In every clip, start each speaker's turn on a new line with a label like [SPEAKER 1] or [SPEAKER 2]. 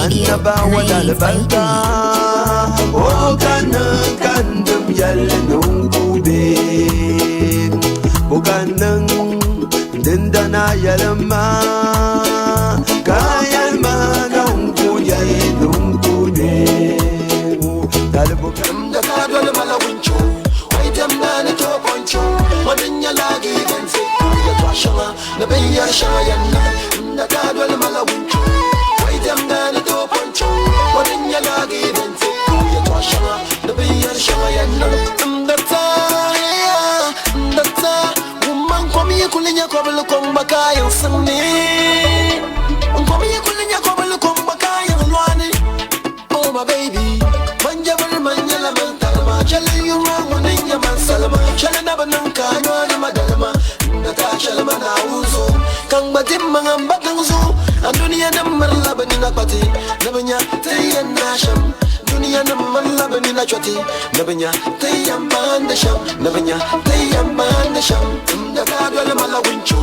[SPEAKER 1] annaba wala balta o kandum yalnum kube bukanang dindana yalma kayalma num kuyay dum kube dalbukam da kadwal malawincho waitam na to poncho wadanya lagi ganse ya twashama na bayya shayan da kadwal malawincho waitam na to poncho wadanya lagi ganse ya twashama na bayya shayan da ta woman komi kulinya kobul kombaka yan sanne komi kulinya kobul kombaka yan lwani oh my baby manjala mantalma chale you wrong when you man salama chale na bananka no madalma ndata chalma na uzo kang batim mga baganzo ang dunia na marlaban na pati nabanya tayan na sham dunia na marlaban na choti nabanya tayan banda sham nabanya tayan banda sham ndaka dwala malawincho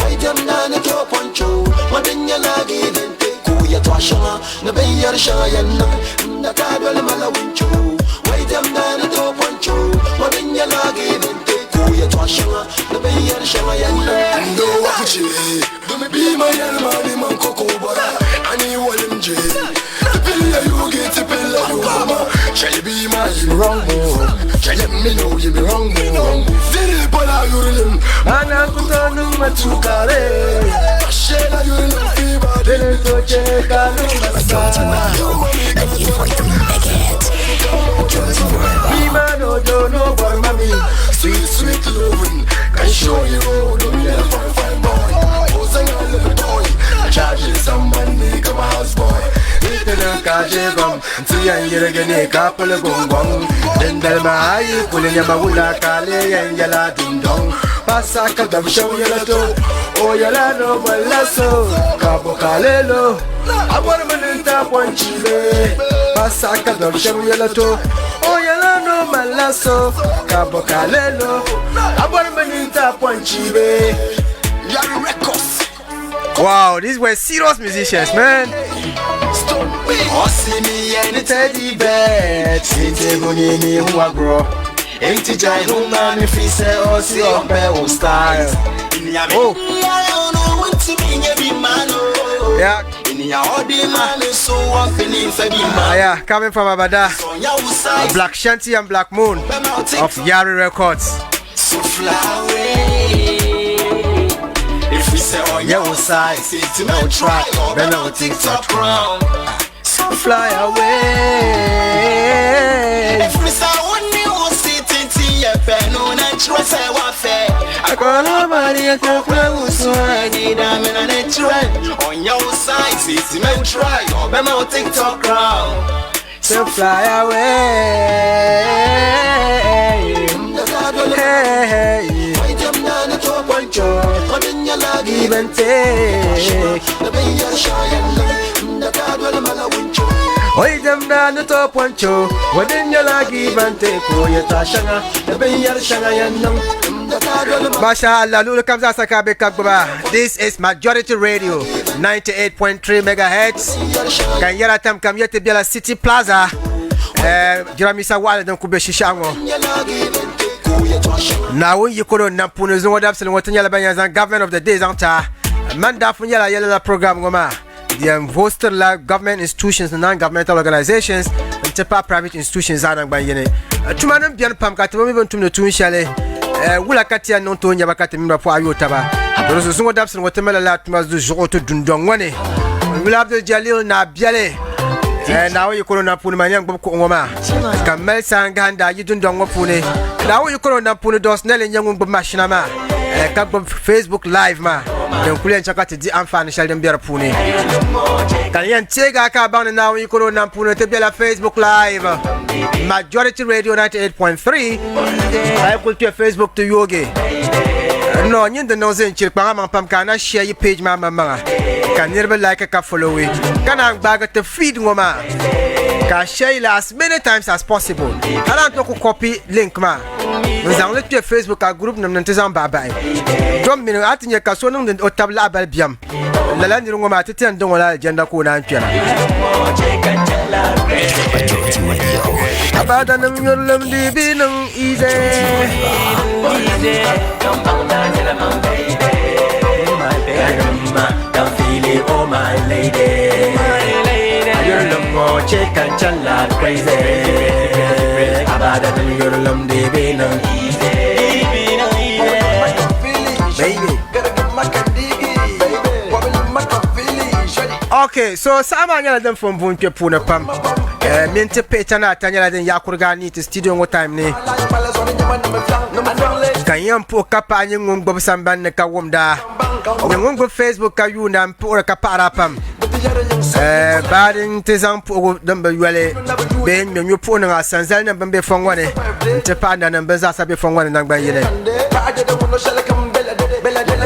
[SPEAKER 1] wai jam na to poncho madanya lagi dente kuya twashama nabayar shayan ndaka dwala malawincho wai jam na to poncho madanya lagi dente kuya twashama nabayar shayan ndo wakuchi dumi bi mayal mali man koko bara ani walimje pilla you get pilla you mama shall be my wrong shall me know you be wrong dili pala yurim ana kutanu matukare shela yurim fiba dili to cheka no no for mommy sweet loving can show you the fine boy posing a little toy charging somebody come house boy itena kajegom tiyan yirgene kapal gongong dendal mai kulinya mawula kale yangala dindong pasaka dam show yala to o yala no malaso kabo kalelo abor maninta ponchile pasaka dam show yala to o yala no malaso kabo kalelo abor maninta ponchile yari records. Wow, these were serious musicians, man. Oh, see me and the teddy bear. Sinte bunini huwa bro. Ain't jai hunga ni fise o si ope style. Oh. Yeah. Yeah, coming from Abada. Black Shanty and Black Moon of Yari Records. So fly away. If we say on your side, no try, then no TikTok crown. So fly away. If we say on you sitting to your pen, no natural say what fair. I call nobody a couple so I need a man and try. On your side, see me try, then no TikTok crown. So fly away. Hey. Give and take. Oi them down the top one show. What in your lag give and take? Oh, you tashanga. The Bayar Shangayan. Mashallah, Lulu comes as a Kabekabba. This is Majority Radio 98.3 megahertz. Can you tam come yet to Bella City Plaza? Jiramisa Wale don't Kube Shishango. Now you could not put no one absolute what Yalabanyas and government of the days anta Manda Funyala Yala program Goma. The hosted government institutions and non-governmental organizations and Tepa private institutions are by Yene. Tumanum Pian Pamkat, even to the Tunshale, Wulakatia non to Yabakati Mimba for Ayutaba. There was no doubt in Watermelon Lat must do Joto Dundongwane. We will have the Jalil na Biale. And now you couldn't put my young Bokoma. Kamel Sanganda, you don't know Pune. Now you couldn't put those Nelly young Machinama. A couple of Facebook Live, ma. Then Kulian Chakati, the Amfan Sheldon Bear Pune. Can you take a carbon and now you couldn't put the Bella Facebook Live? Majority Radio 98.3. I put your Facebook to Yogi. No, you don't know Chilpama Pamkana, share your page, Mama. Can never like a follow it. Can I bag at the feed woman? Can share as many times as possible. I don't know copy link, ma.
[SPEAKER 2] nzang le pe Facebook ka group nam nan tezan ba ba dom min atinya ka so nan o tabla bal biam la la ndirungo ma teten don wala jenda ko nan piana abada nam yorlam di binang ize don't feel it, oh my lady. You're the more chick and chala crazy. Abada than you're lum de bino. Baby, gotta get my candigi. Okay, so sama nyala dem from bunke puna pam. Mente petana tanyala den yakurgani to studio ngo time ni. Kanyam po kapanya ngumbo samban ne kawumda. Ngumbo Facebook ka yuna mpo ka parapam. Badin tezan po dembe yale ben me nyopo na sanzal na bembe fongwane. Te panda na mbeza sabe fongwane na ngba yele.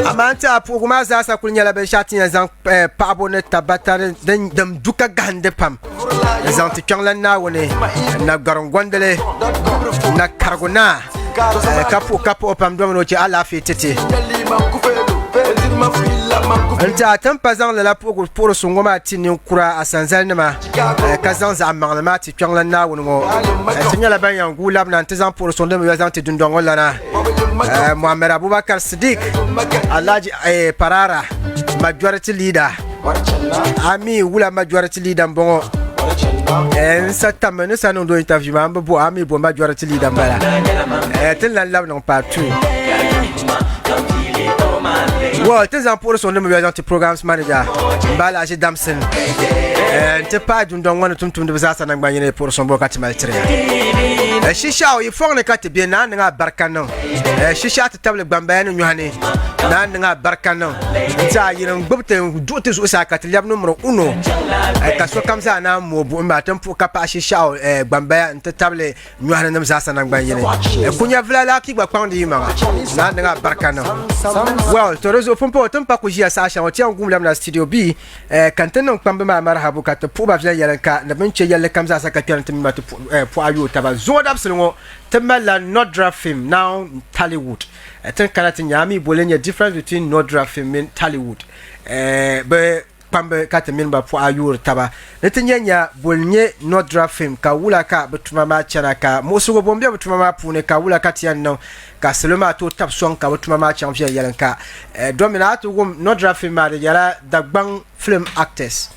[SPEAKER 2] Amanta po kuma za sa kulnyala be shatin zan pabo ne tabatare den dem duka gande pam. Zan ti kyanglan na woni na garongondele na kargona kapo pam domino ci ala fi tete anta tampazan la pour songoma tinin kura asanzal nema kazan za amalma ti kyanglan na woni ngo tinyala ban yan gulab na tezan pour sondem yo zan ti dundongo lana Muhammad Abubakar Siddiq Alhaji Parara majority leader ami wula majority leader bongo en satamene sanon do interview mamba bo ami bo majority leader mbala tel la lab non partout wow tezan pour son de agent programs manager mbala je Damson te pa dundon wana tumtum de bazasa na gbanyene pour son bokati maltre shisha o yifone kati bien na nga barkanon shisha ta table gbambayani nyuhane na nga barkanon ta yiran gbubte dote so sa kati lab numero 1 ka so kamza na mo bu ma tempo kapa shisha o gbambaya ta table nyuhane nam zasa na gbanyene kunya vla la ki gba kwandi yima na nga barkanon well to rezo pompo tempa ko jia sa sha o ti angum lam na studio B kantenon kwamba ma marhabu ka to puba vla yalanka na benche yalle kamza sa ka kyanti ma to po ayo taba zoda absolument temala Nodra film now TallyWood think kanatin yami bolenya difference between Nodra film and TallyWood be pambe katamin ba po ayur taba netinyanya bolnye Nodra film ka wula ka betuma ma chana ka mosugo bombia betuma ma pune ka wula ka tian no ka selema to tap song ka betuma ma champion yalanka dominato gum Nodra film ma yala dagbang film actors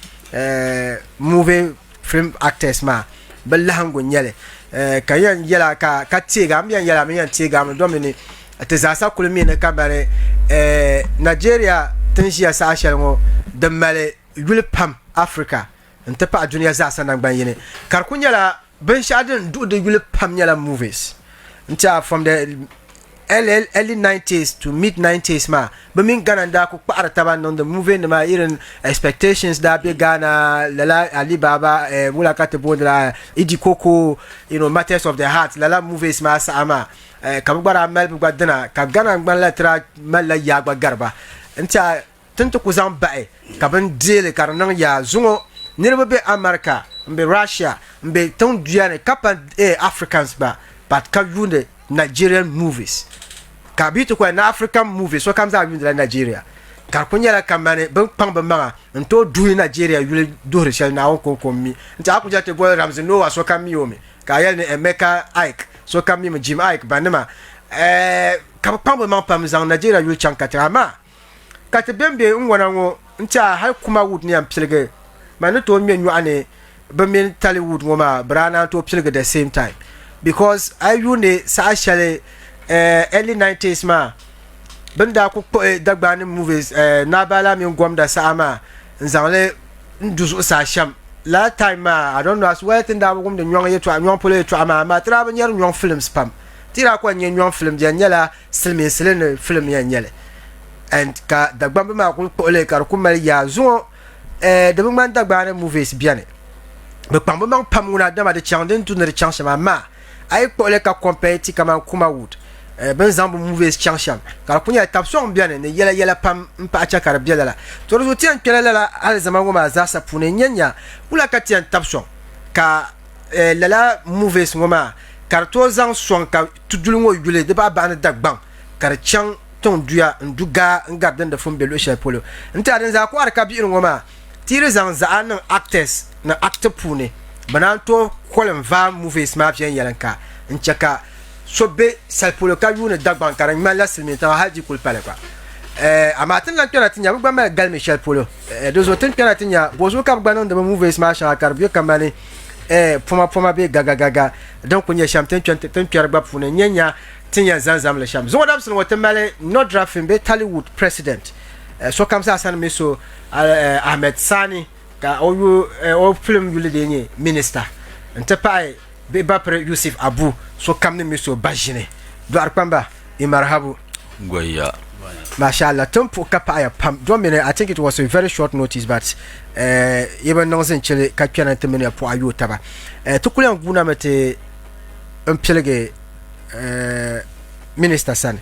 [SPEAKER 2] movie film actors ma balahango nyele kayan yela ka tiga miyan yela miyan tiga mun domini tezasa kulmi ne kabare Nigeria tinshia sa ashelmo de male yulpam Africa nte pa dunia za sanan banyene kar kunyala ben shadin do the yulpam nyala movies nta from the early 90s to mid 90s ma be min Ghana da ku para taban on the movie ma irin expectations da be Ghana lala Alibaba mula kate bodra Idi Koko matters of the heart lala movies ma sama kabara mel gwadana ka Ghana gban la tra mala ya gba garba nta tanto kuzan bae kaban dele karnan ya zungo nirbe be America mbe Russia mbe ton duane kapa Africans ba but ka yunde Nigerian movies kabitu kwa na African movies so comes out in Nigeria kar kunyala kamane ben pamba manga nto du Nigeria yule do rechel na ko komi nta akuja te boy Ramsey no so kami yomi ka yel ne Emeka Ike so kami me Jim Ike banema ka pamba man pam zan Nigeria yule chankatra ma ka te bembe ngwana ngo nta ha kuma wud ni am pilge man to mi nyu ane be men TallyWood ngoma brana to pilge the same time because I yune sa shale early 90s ma benda ku dagbani movies na bala mi ngomda sama nzanle nduzu sa sham la time I don't know as well thing da ngom de nyon yeto nyon pole to ama tra ba nyer nyon films pam tira ko nyon film je nyela silmi silene film ya nyele and ka dagbamba ma ku pole kar ku mal ya zo de man dagbani movies biane be pam ba pam una dama de chanden tu ne chance ma ay pole ka compete kama kuma wood ben zambu movies chancham kala kunya tapson biane ne yela pam mpa acha karabia la to rezo tian kela la al zamango ma za sa pune nyanya kula katian tapson ka lala movies ngoma karto zang son ka tudulungo yule de ba ban dagbang kar chang ton duya nduga ngarden de fumbe lo sha polo nta den za ko arka bi ngoma tire zang za an actors na actor pune banan to kolem va movie smap yen yalanka nchaka sobe sal polo ka yune dagbang kar mala silmi ta haji kul pale kwa amatin lan tona tinya ba ma gal Michel polo deux autres tona tinya bozo ka gbanon de movie smap sha kar bi kamane poma be gaga donc on y a champion tu pierre gba fune nyanya tinya zanzam le sham zo dam sun wote male no drafting be TallyWood president so comme ça san meso Ahmed Saani ka o film yule de ni minister ntepai be ba pre Yusuf Abu so kamne meso bajine do arpamba e marhabu
[SPEAKER 3] goya
[SPEAKER 2] mashallah tempo kapaya pam do mene I think it was a very short notice but even nonsen chele ka piana temene po ayota ba to kulen guna mete un pelege minister san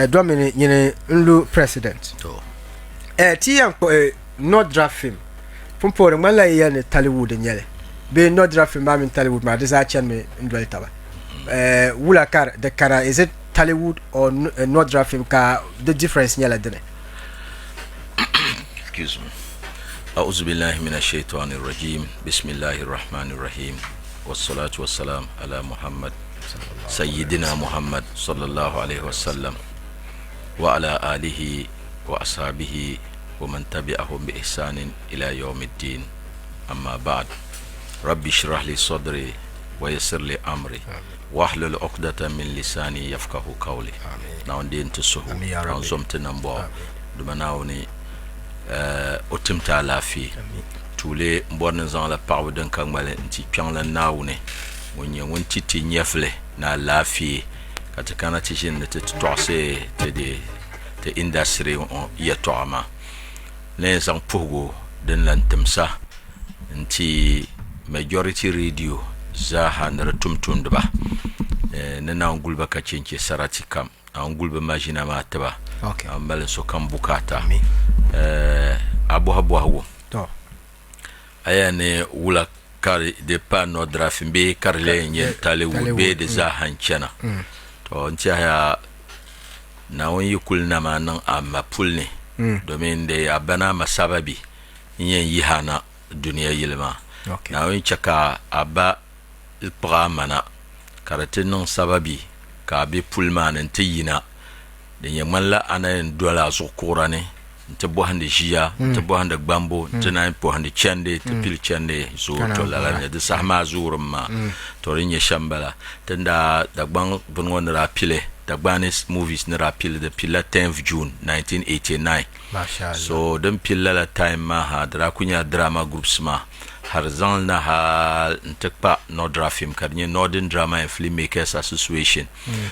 [SPEAKER 2] do mene nyene nlu president
[SPEAKER 3] to
[SPEAKER 2] ti yan ko no draft film pompo re mala yan TallyWood nyele be no draft film ma min TallyWood ma de za chen me ndwel taba wula kar de kara is it TallyWood or no draft film ka the difference nyala dene
[SPEAKER 3] excuse me أعوذ بالله من الشيطان الرجيم بسم الله الرحمن الرحيم والصلاة والسلام على محمد سيدنا محمد صلى الله عليه وسلم وعلى آله وأصحابه ومن تبعهم بإحسان إلى يوم الدين أما بعد ربي اشرح لي صدري ويسر لي أمري واحلل عقدة من لساني يفقه قولي ناون دين تسهو ناون زمت نمبو دمناوني otimta lafi tule mbon zan la parwe den kangmale nti pian la naune wonye wonti ti nyefle na lafi katakana ti jin te tose te de te industry on yetoma les zan pogo den lan temsa nti majority radio za hanra tumtum deba na ngulba ka chenche sarati kam ngulba majina ma taba
[SPEAKER 2] okay
[SPEAKER 3] ambale so kam bukata abo hawo
[SPEAKER 2] to
[SPEAKER 3] ayane wula kar de pa no draft be karle nye TallyWood be de za hanchana to ntia ya na won yikul na manan amma pulne domin de abana masababi yen yihana duniya yilma na won chaka aba ilpramana karate non sababi ka be pulman ntiyina de yamalla ana dola zukurane nte bohande jia nte bohande gbambo nte na bohande chande te pil chande zo to la de sahma zurma to rinye shambala tenda dagban bunwon rapile dagbanis movies na rapile de pila 10th June 1989
[SPEAKER 2] mashallah
[SPEAKER 3] so dem pila la time ma ha dra kunya drama groups ma harzan na ha ntekpa no drafim kadnye Northern Drama and Filmmakers Association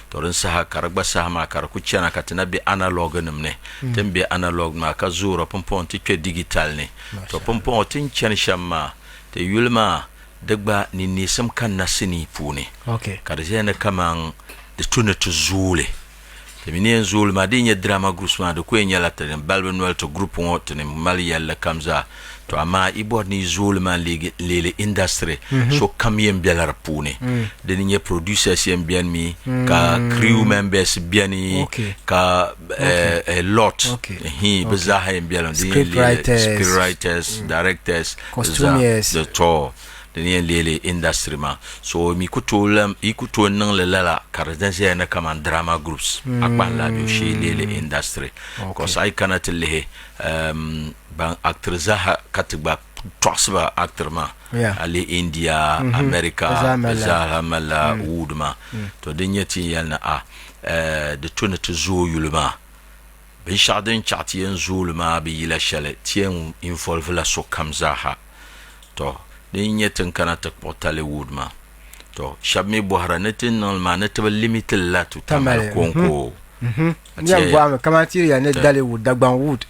[SPEAKER 3] to rin sa karagba sa ma kar ku chana katina be analog nemne tembe analog ma ka zuro pompon ti ke digital ne to pompon tin chen shamma te yulma dagba ni nisam kan nasini pune
[SPEAKER 2] okay
[SPEAKER 3] karzena kaman de tunatu zule te minen zule ma dinye drama groups ma de ko nyala ten balbe noel to group won ten mali yalla kamza to ama ibor ni zulman lele industry so kamien belar pune de ni producers yen bien mi ka crew members bien ni ka a lot he bazaha yen bien scriptwriters directors
[SPEAKER 2] costumiers
[SPEAKER 3] the tour de ni lele industry ma so mi kutolam ikuto nan lala kardanse na kama drama groups akban la bi shi lele industry cause I cannot lehe ban actor zaha katba tosba actor ma ali India America zaha mala woodma to dinyati yalna de tunatu zo yulma bin shadin chati yan zulma bi yila shale tien involve la so kamzaha to dinyatin kana ta TallyWood ma to shabmi bohara netin non ma net limit la to tamal konko
[SPEAKER 2] nyangwa kama tiri ya ne TallyWood dagban wood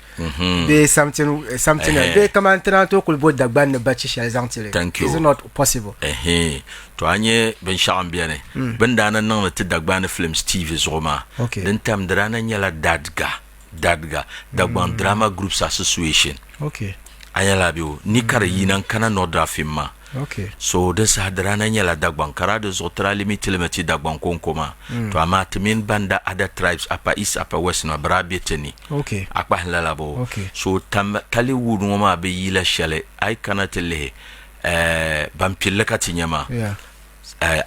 [SPEAKER 2] be something be kama tana to kul bod dagban ne bachi shal zantile is not possible
[SPEAKER 3] to anye ben shambiyane ben dana nan te dagban films TV zoma den tam drana nyala dadga dagban drama groups association
[SPEAKER 2] okay
[SPEAKER 3] ayala biu ni kare yinan kana no drafima
[SPEAKER 2] Okay.
[SPEAKER 3] So this hadrana nyala dagban karade zo tralimi tilemeti dagban konkoma. To amat min banda other tribes upper east upper west na brabeteni.
[SPEAKER 2] Okay.
[SPEAKER 3] Akpa lalabo.
[SPEAKER 2] Okay.
[SPEAKER 3] So TallyWood ngoma be yila shale ay kanatele bampille katinyama.
[SPEAKER 2] Yeah.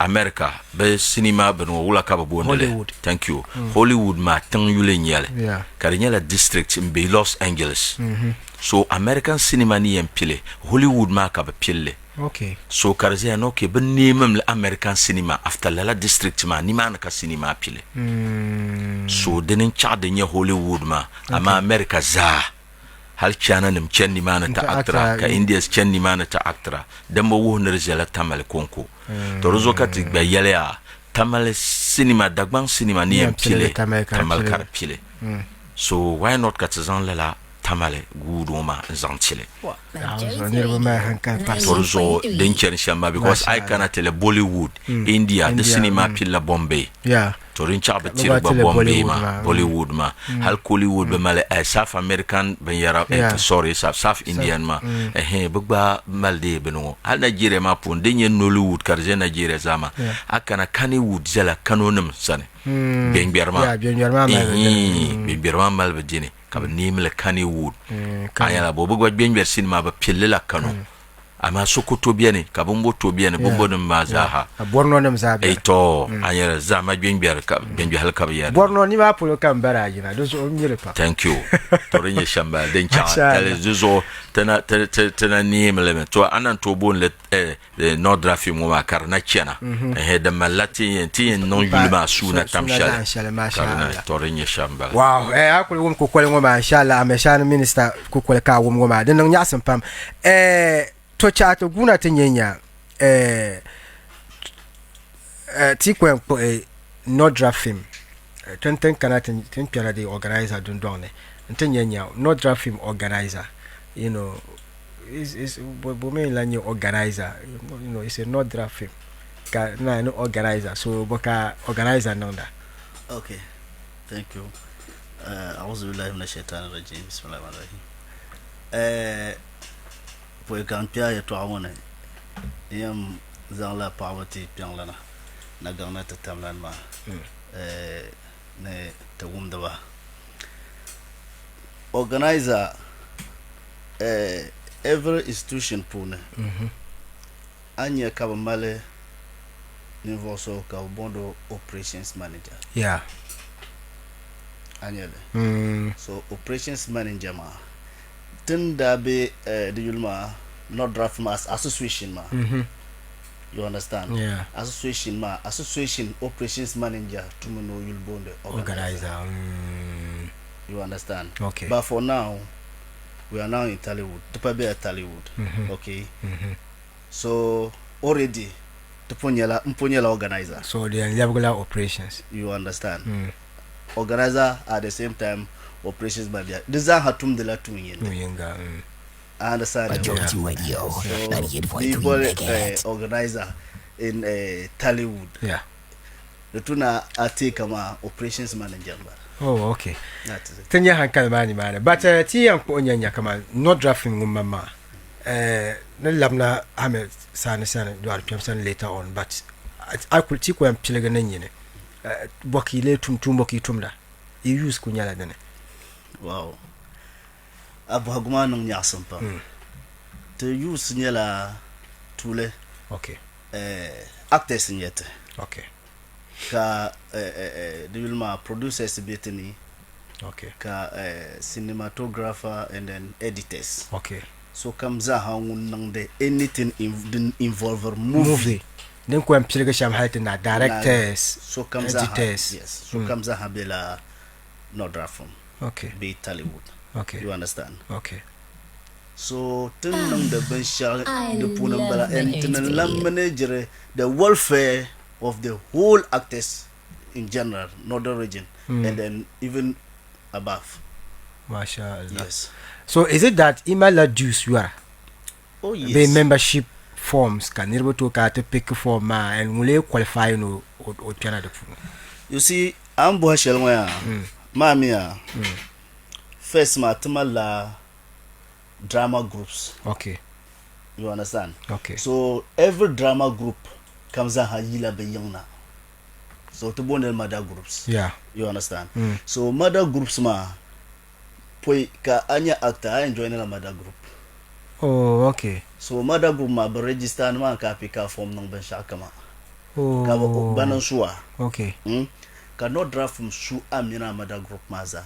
[SPEAKER 3] America be cinema beno wula kaba bondele.
[SPEAKER 2] Hollywood.
[SPEAKER 3] Thank you. Hollywood ma tang yule nyale.
[SPEAKER 2] Yeah.
[SPEAKER 3] Karinyala district in Los Angeles. So American cinema ni yempile. Hollywood ma kaba pille.
[SPEAKER 2] Okay.
[SPEAKER 3] So karzia no ke ben nimem American cinema after la district ma ni man ka cinema pile. So denin chade nye Hollywood ma ama America za hal chana nim chen ni man ta actra ka Indians chen ni man ta actra dembo wo nerzela tamal konko to rozo kati ba yele a tamal cinema dagban cinema ni pile tamal kar pile. So why not katazan la tamale gudoma zantile torzo denchen shamba because I cannot tell Bollywood India the cinema pilla Bombay
[SPEAKER 2] yeah
[SPEAKER 3] torin chaba tire ba Bombay ma Bollywood ma hal Hollywood be male South American ben yara sorry South Indian ma bugba malde beno hal Nigeria ma pon denye Nollywood karje Nigeria zama akana Kannywood zela kanonim sane ben bierma ben bierma mal be jini kaba nimle Kannywood ayala bobo gwa benber cinema ba pillela kano ama sokoto biene kaba mboto biene bobo dum mazaha
[SPEAKER 2] borno nem zabe
[SPEAKER 3] eto ayala zama benber ka benber hal kaba ya
[SPEAKER 2] borno ni ma pulo kan baraji na dozo omire pa
[SPEAKER 3] thank you torinye shamba den cha tele zuzo tena nimle to anan to bon le no drafi mo makar na chena da malati tin non yulma suna tamshala mashallah torinye shamba
[SPEAKER 2] wow akule wum ko kole ngoma inshallah ameshana minister ko kole ka wum ngoma den nya sampam to chato guna tinyenya ti kwen ko no drafim tenten kanatin tin piara de organizer dun donne tinyenya no drafim organizer you know is bomen la new organizer you know it's a no drafim ka na no organizer so boka organizer nonda.
[SPEAKER 4] Okay, thank you. A'udhu billahi minash shaitani rajim. Bismillahirrahmanirrahim. Pour campia ya to awone yam zan la poverty pianlana na gana ta tamlan ma ne ta wumda ba organizer every institution pune anya ka male niveau so ka bondo operations manager
[SPEAKER 2] yeah
[SPEAKER 4] anya so operations manager ma tunda be the yulma not draft mass association ma you understand association ma association operations manager to no yul bonde organizer you understand
[SPEAKER 2] okay
[SPEAKER 4] but for now we are now in TallyWood to be at TallyWood okay so already to mponyela organizer
[SPEAKER 2] so the regular operations
[SPEAKER 4] you understand organizer at the same time operations manager design hatum de la tuyenga I understand
[SPEAKER 1] radio
[SPEAKER 4] organizer in TallyWood
[SPEAKER 2] yeah
[SPEAKER 4] the tuna ati kama operations manager ba
[SPEAKER 2] oh okay
[SPEAKER 4] that's it
[SPEAKER 2] tenya hankal mani mane but ti yanko nyanya kama no drafting mama na labna Ahmed Saani do alpem san later on but I could ti ko am pilega nanyine boki le tum boki tumda you use kunyala dene
[SPEAKER 4] wow abu haguma nung nyasam pa to use nyala tule
[SPEAKER 2] okay
[SPEAKER 4] actors nyete
[SPEAKER 2] okay
[SPEAKER 4] ka dilma producers betini
[SPEAKER 2] okay
[SPEAKER 4] ka cinematographer and then editors
[SPEAKER 2] okay
[SPEAKER 4] so kamza hangun nang de anything involve movie
[SPEAKER 2] then ko am pilega sham halte na directors
[SPEAKER 4] so kamza
[SPEAKER 2] editors
[SPEAKER 4] yes so kamza habela no draft
[SPEAKER 2] okay
[SPEAKER 4] be TallyWood
[SPEAKER 2] okay
[SPEAKER 4] you understand
[SPEAKER 2] okay
[SPEAKER 4] so tunang the benchal the punambala and tunang manager the welfare of the whole actors in general northern region and then even above
[SPEAKER 2] mashallah
[SPEAKER 4] yes
[SPEAKER 2] so is it that email dues you are
[SPEAKER 4] oh yes
[SPEAKER 2] the membership forms can you to pick form and will qualify no or Canada
[SPEAKER 4] you see I'm bohshelwa mamia first ma tumala drama groups
[SPEAKER 2] okay
[SPEAKER 4] You understand?
[SPEAKER 2] Okay.
[SPEAKER 4] So every drama group comes out yila be young na. So to bond mother groups.
[SPEAKER 2] Yeah.
[SPEAKER 4] You understand? So mother groups ma poi ka anya actor I join la mother group.
[SPEAKER 2] Oh, okay.
[SPEAKER 4] So mother group ma be register ma ka pika form nang ben shaka ma.
[SPEAKER 2] Oh.
[SPEAKER 4] Ka banan suwa.
[SPEAKER 2] Okay.
[SPEAKER 4] Ka no draft from su amina mother group maza.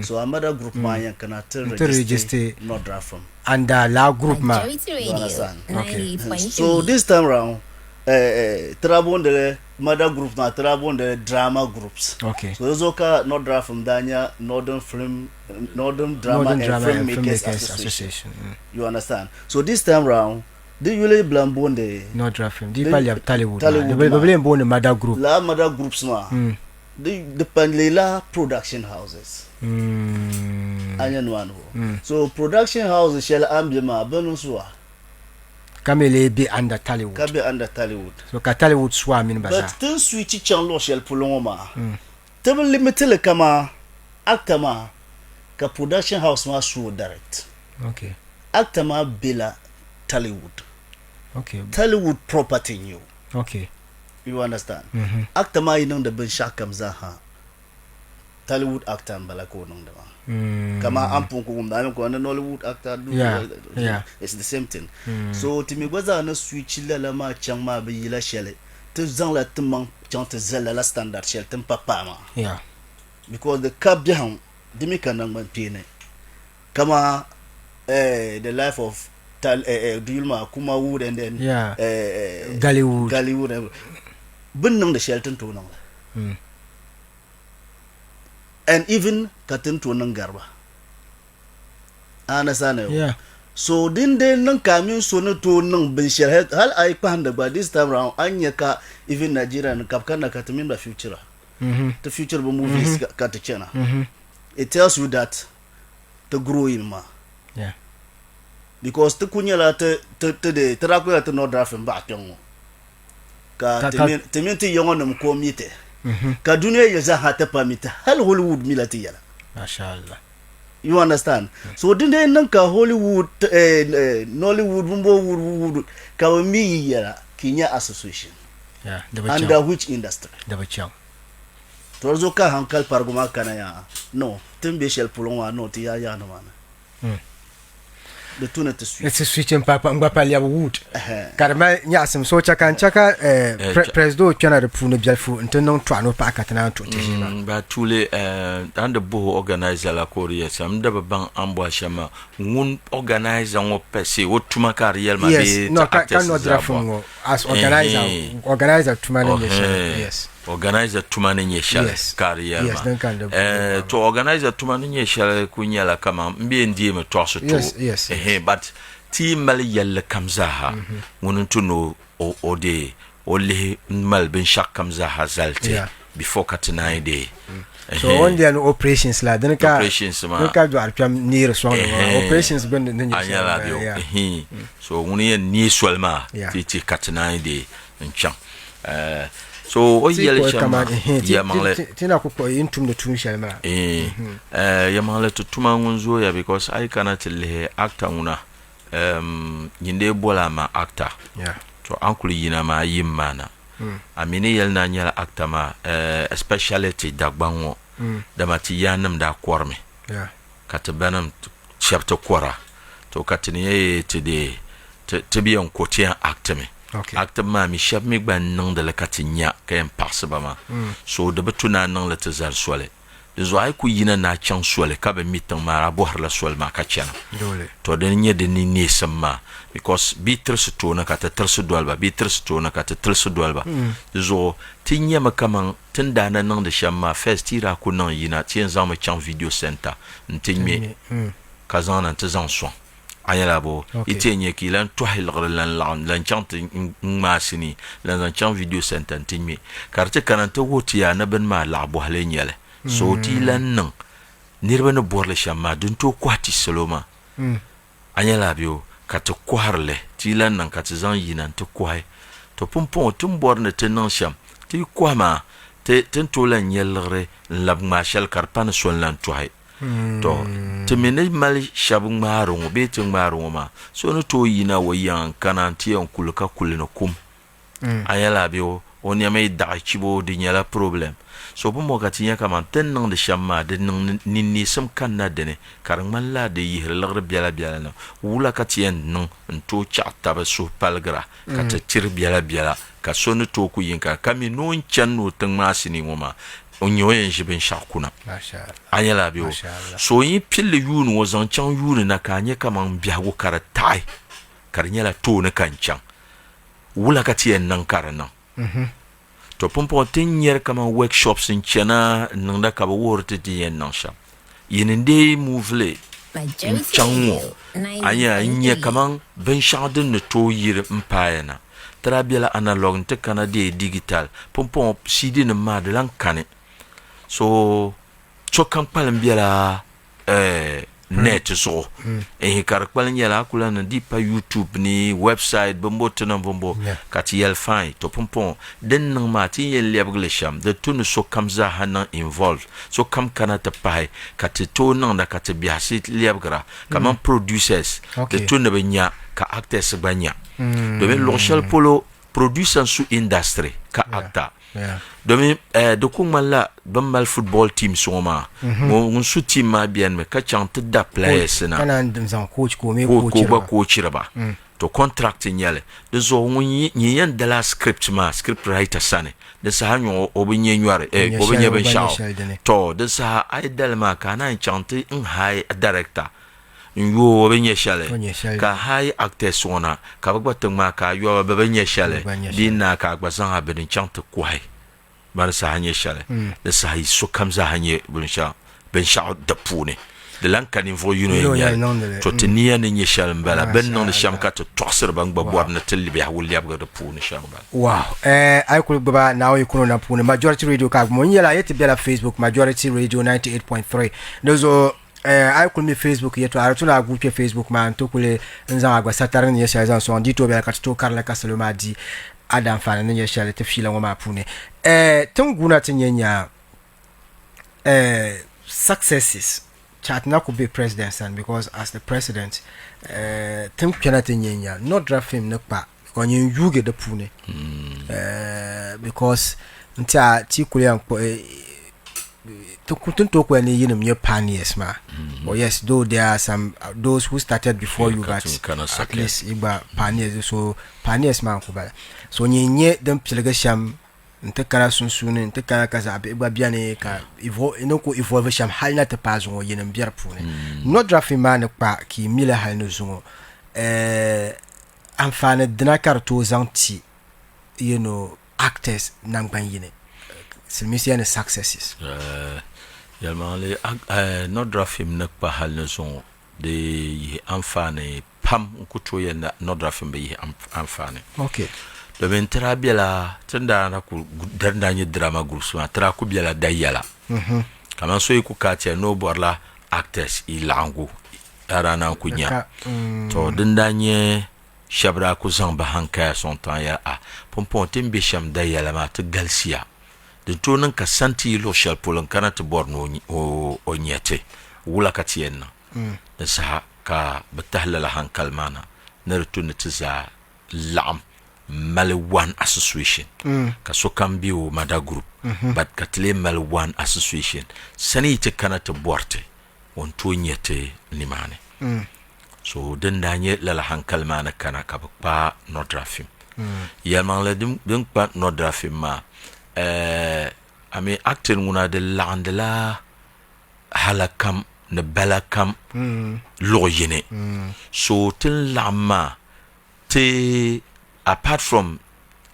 [SPEAKER 4] So a mother group ma yan kana to register no draft from.
[SPEAKER 2] And la group ma.
[SPEAKER 4] You understand?
[SPEAKER 2] Okay.
[SPEAKER 4] So this time round trabon de mother group na trabon de drama groups.
[SPEAKER 2] Okay.
[SPEAKER 4] So those oka no draft from Danya Northern Drama and Filmmakers Association. You understand? So this time round they usually blambon de
[SPEAKER 2] no draft film. Di pali TallyWood. They blame bon mother group.
[SPEAKER 4] La mother groups ma. The Panlela production houses. Anya no. So production houses shall ambima benuswa.
[SPEAKER 2] Kamele be under TallyWood.
[SPEAKER 4] Kabe under TallyWood.
[SPEAKER 2] So ka TallyWood swam in baza.
[SPEAKER 4] But ten switch chanlo shell pulongoma. Table limite le kama actama ka production house ma show direct.
[SPEAKER 2] Okay.
[SPEAKER 4] Actama bila TallyWood.
[SPEAKER 2] Okay.
[SPEAKER 4] TallyWood property new.
[SPEAKER 2] Okay.
[SPEAKER 4] You understand? Actama inong de ben shakam zaha. TallyWood actor bala ko nong dama. Kama ampun ko ngumda ko na Nollywood actor do.
[SPEAKER 2] Yeah.
[SPEAKER 4] It's the same thing. So timi gwaza na switch la ma chang ma be yila shele. To zang la timang chang te zela la standard shell tem papa ma.
[SPEAKER 2] Yeah.
[SPEAKER 4] Because the cap down dimi kanang man pine. Kama the life of Dulma Kuma Wood and then Gallywood Bunang the Shelton to nang. And even Katin to nang garba. Understand?
[SPEAKER 2] Yeah.
[SPEAKER 4] So din de nang kami so no to nang ben share hal I panda by this time round anya ka even Nigeria and kapkan na katamin the future. The future of movies katachana. It tells you that to grow in ma.
[SPEAKER 2] Yeah.
[SPEAKER 4] Because the kunyala te de terakuya to no draft and back young. Ka tementi young on ko mite. Ka dunia yaza hata pamita hal Hollywood milati yala.
[SPEAKER 2] Mashallah.
[SPEAKER 4] You understand? So dinde nanka Hollywood Nollywood Wood ka mi yala Kenya Association.
[SPEAKER 2] Yeah,
[SPEAKER 4] under which industry?
[SPEAKER 2] Double chang.
[SPEAKER 4] Tozo ka hankal parguma kana ya. No, tembe shel pulonwa no ti ya no man. The tuna to switch.
[SPEAKER 2] Let's switch in papa ngapa lia wood. Karma nyasem so chaka presdo twana de punu bialfu ntenon twa no pa katana to tejima.
[SPEAKER 3] Ba tule and the bo organizer la korea sam de bang ambo shama ngun organizer ngo pese wotuma ka real ma be.
[SPEAKER 2] Yes, no can not draft from as organizer tuma no yes.
[SPEAKER 3] Organizer tumane nyeshale career ma to organizer tumane nyeshale kunyala kama mbe ndiye metwaso to but team mal yalla kamzaha ngununtu no ode ole mal ben shak kamzaha zalte before katina day
[SPEAKER 2] so on the operations la then ka do arpam near so operations ben den
[SPEAKER 3] anyala dio so nguni ni swalma ti katina day nchang so o yele chama ya mangle
[SPEAKER 2] tina ko intum de tun shalma
[SPEAKER 3] ya mangle to tuma ngunzo ya because I cannot le actor una nyinde bola ma actor so ankuli yina ma yimmana amini yel na nyala actor ma speciality dagbanwo da mati yanam da kwarme katabanam chapter kwara to katini te de te biyan kotian actor me acte ma mi chef mi ban nang de la katinya ka impossible ma so de betuna nang la tezal swale de zo ay ku yina na chan swale ka be mitan ma abo har la swal ma ka chana dole to de nye de ni sama because bitre se to na ka ta terse dolba bitre se to na ka ta terse dolba de zo tinya ma kaman tunda na nang de shamma festira ku nang yina tien zama chan video center ntinme kazana tezan soin ayala bo itenye ki lan to hilgr lan chant masini lan chant video center tinmi karte kanante woti ya na ben ma la bo halenyele so ti lan nan nirba no borle shamma dun to kwati soloma ayala bio kate kwarle ti lan nan kate zan yinan to kwai to pompon tum borne tenan sham ti kwama te ten to lan yelgre lab ma shel karpan sol lan to hay to te mene mal shabu ngaro ngo be te ngaro ma so no to yina wo yan kana ti on kulka kulino kum ayala bio on yame da chibo de nyala problem so bo mo gati nya kama ten nang de shamma de nang ni sam kanna de ne karang man la de yihre lagre biala biala no wula kati en nang to cha taba so palgra kata tir biala ka so no to ku yinka kami no chan no tang masini ngoma onyo en jibin shakuna mashallah ayala bio so yi pille yunu wo zan chan yunu na kanye kama biago karatai karnyala to ne kanchang wula kati en nang karana to pompo tenyer kama workshops in chana nanda kaba worte di en nansha yininde muvle changwo anya nye kama ben shadin ne to yir mpayana trabiela analog te kana de digital pompo sidi ne madlan kane so kam palam biela net so kar kwalen yala kula na dipa YouTube ni website bombo tena bombo kati yel fine to pompon den nang mati yel leble sham de tunu so kamza hana involved so kam kana ta pai kati to nang da kati biasit lebre kama producers de tunu benya ka actors banya de be local polo producers su industry ka acta domi de kumala bambal football team soma mon su team ma bien me ka chante da players na
[SPEAKER 2] kana ndam coach ko me
[SPEAKER 3] coach raba to contract nyale de zo nyi yan de la script writer sane de sa hanyo obinye nyware obinye ben shaw to de sa idol ma kana chante in high director yo obinye shale ka high actor sona ka bagbatang ma ka yo obinye shale dinna ka gbasan habin chante kwai bar sa hanye shale de sa yi so kamza hanye ben sha da pune de lanka ni vo yuno ya to tenia ni nye shale mbala ben non sham ka to tosir bang babwar na telli be hawul yab ga da pune sham bala
[SPEAKER 2] wow ay ko baba nawo yuno na pune majority radio ka mo nyela yeti bela Facebook majority radio 98.3 dozo ay ko mi Facebook yeto aratu na groupe Facebook ma to kule nza agwa satarin ye sha so ndi to bela ka to karla ka selo ma di adam fana ne yeshale te fila ngoma pune tunguna tinyenya successes chat na could be president and because as the president tunguna tinyenya not draft him nakpa because you yuge de pune because ntia ti kulia nko to ko ni yinum ye pioneers ma oh yes though there are some those who started before you but at least iba pioneers so pioneers man ko bala so nyenye dem pilega sham nte kara sunsune nte kara kaza iba biane ka evolve sham halna te pazo yinum biar pune no drafi man pa ki mila halno zungo amfane dina karto zanti you know actors nangban yine silmisian successes
[SPEAKER 3] yalmale no drafim nak pa halno zungo de amfane pam kuto yenda no drafim be amfane
[SPEAKER 2] okay
[SPEAKER 3] le ventra biela tenda na ku dandanye drama groups ma tra ku biela dayala kama so yiku katia no borla actors ilangu arana kunya to dandanye shabra ku zamba hanka son temps ya pompon tembe sham dayala ma te galsia de tonan ka santi lo shal polon kana te borno o nyete wula katienna de sa ka batahlala hankal mana nertun tiza lam mal one association ka so kan biu mada group but katle mal one association sani te kana te borte on to nyete limane so den danye lala hankal mana kana ka ba no drafim yaman la dum pa no drafim ma ame acting nguna de landela halakam ne balakam loyene so tin lama te apart from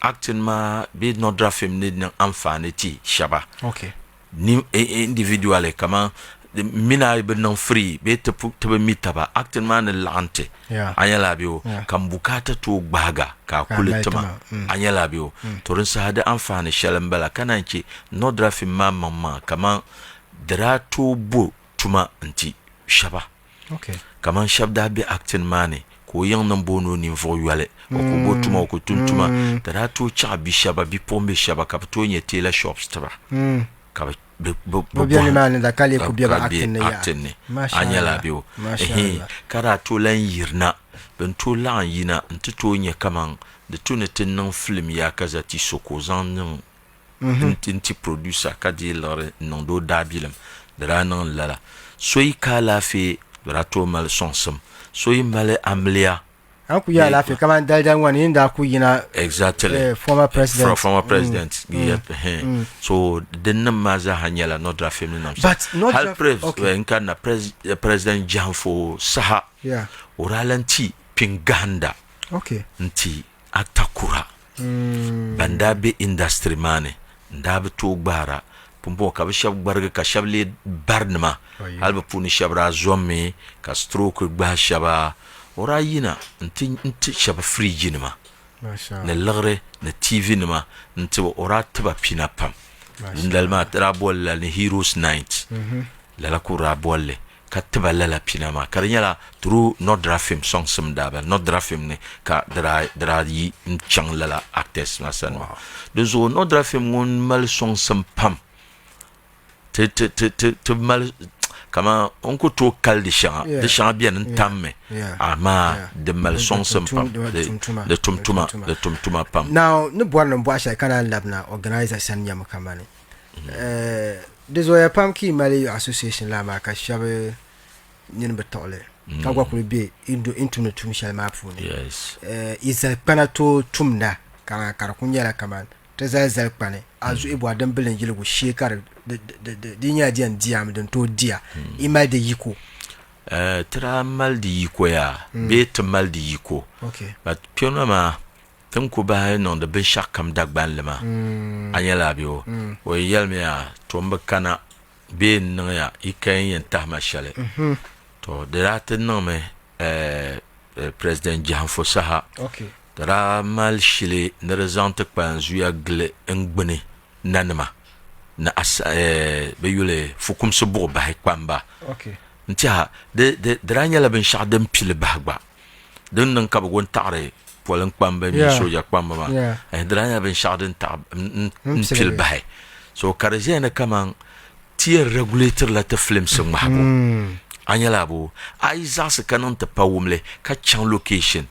[SPEAKER 3] acting ma be no drafim ne amfane ti shaba
[SPEAKER 2] okay
[SPEAKER 3] ni individually kama mina be non free be te be mitaba acting ma ne lante anyala bio kam bukata to gbaga ka kuletama anyala bio to rin sa hada amfane shalambala kananci no drafim ma mama kama drato bu tuma anti shaba
[SPEAKER 2] okay
[SPEAKER 3] kama shabda be acting mane ko yang nan bono ni vo yale ko bo tuma ko tuntuma drato cha bi shaba bi pombe shaba kapto nye tela shops taba ka
[SPEAKER 2] Bobiani man da kale ku biya acting
[SPEAKER 3] ne anyala biyo kara to lan yirna ben to lan yina ntuto nya kaman de tunetin nan film ya kaza ti sokozan nan tinti producer kadi lore non do dabilam dara nan lala soy kala fe rato mal sonsum soy male amlia
[SPEAKER 2] an ku ya lafi kaman daldan wani inda ku yina
[SPEAKER 3] exactly
[SPEAKER 2] former president
[SPEAKER 3] so den maza hanyala no dra film nam
[SPEAKER 2] but not
[SPEAKER 3] hal when kana president Janfo saha oralanti pinganda nti atakura banda be industry mane ndabe to gbara pumbo ka bishab gbarga ka shabli barnma alba puni shabra zomme ka stroke gba shaba ora yina nti shaba free nima na lagre na tv nima nti ora taba pina pam ndalma tra bolla ni heroes night la kura bolle kataba la pina ma karnyala through not dra film song some daba not dra film ne ka dra yi chang la actors masan de zo not dra film ngon mal song some pam te mal kama onko to kal de chant bien ntamme ama de mal song some pam de tumtuma pam
[SPEAKER 2] now no boan no boasha kana labna organization nyam kamane dezo ya pam ki mali association la ma ka shabe nyin betole ka gwa kuli be into no tum shal ma fu ne isa pana to tumna ka kunyala kaman tezal pane azu ibo adam belen jilu shekar de nya dian diam den to dia imal de yiko
[SPEAKER 3] tra mal de yiko ya bet mal de yiko but piona ma tan ko ba non de ben shakam dagban lema anyala biyo o yelme ya to mbakana be nan ya ikan yin tahma shale to de rat non me president Janfo saha dara mal shile ne rezante kpan zuya gle ngbene nanma na be yule fukum so bo ba kwamba ntia de dranya la ben shadem pile bagba den nan ka gon tare polen kwamba mi soja kwamba ma dranya ben shadem tab pile ba so karjena kaman tier regulator la te film so mahbo anyala bo aiza se kanon te pawumle ka chan location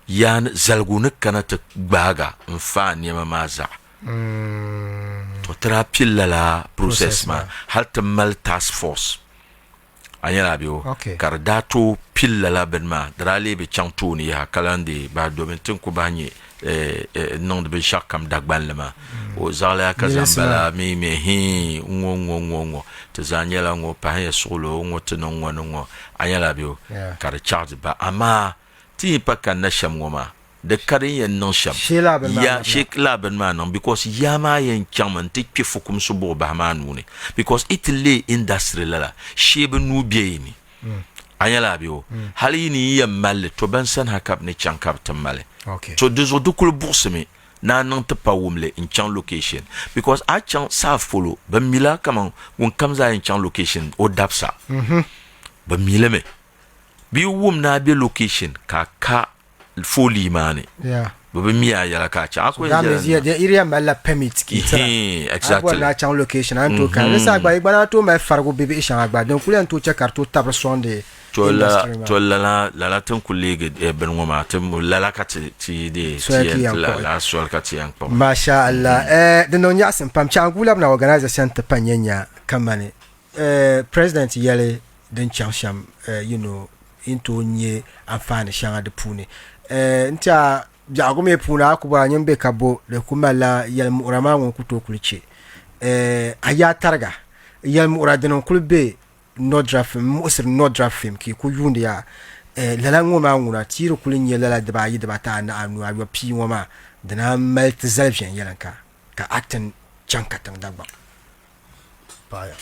[SPEAKER 3] yan zalguna kana te gbaga mfa niema maza to tra pilla la process ma hal te mal task force anyala bio kardato pilla la benma drale be chantoni ya kalande ba domentin ko banye non de be shakam dagban lema o zala kazambala mi hi ngo te zanyela ngo pa ya solo ngo te ngo anyala bio kar charge ba ama ti pa kan na sham ngoma de karin yan non sham ya shekla ben man because yama yan chaman ti pe fukum so bo ba manuni because it lay industry la shebe nu bieni anyala bio halini ya mal to ban san hakap ne chankap tamale so dezo dukul bursemi na nan te pa wumle in chan location because a chan sa follow ba mila kaman won kamza in chan location o dapsa ba mila me bi wum na bi location ka foli mane ba miya yala ka cha ko
[SPEAKER 2] ya the area mala permit ki exactly na chan location an to kan sa gba igba to ma fargo bebe ishan agba donc kulen to check karto tab sonde tola la tan collègue ben ngoma tem la ka ti de la so ka ti yanko masha Allah de no nya sem pam changula na organization te panyanya kamane president yele den chansham into nye afane shanga de pune ntia jago me puna akuba nyembe kabo le kumala yel murama ngon kuto kuliche aya targa yel muradeno kulbe no draft musir no draft film ki ku yunde ya lala ngoma nguna tiro kulinye lala de bayi de bata na anu ayo pi ngoma dana melt zalvien yelanka ka acten chankatan dagba baya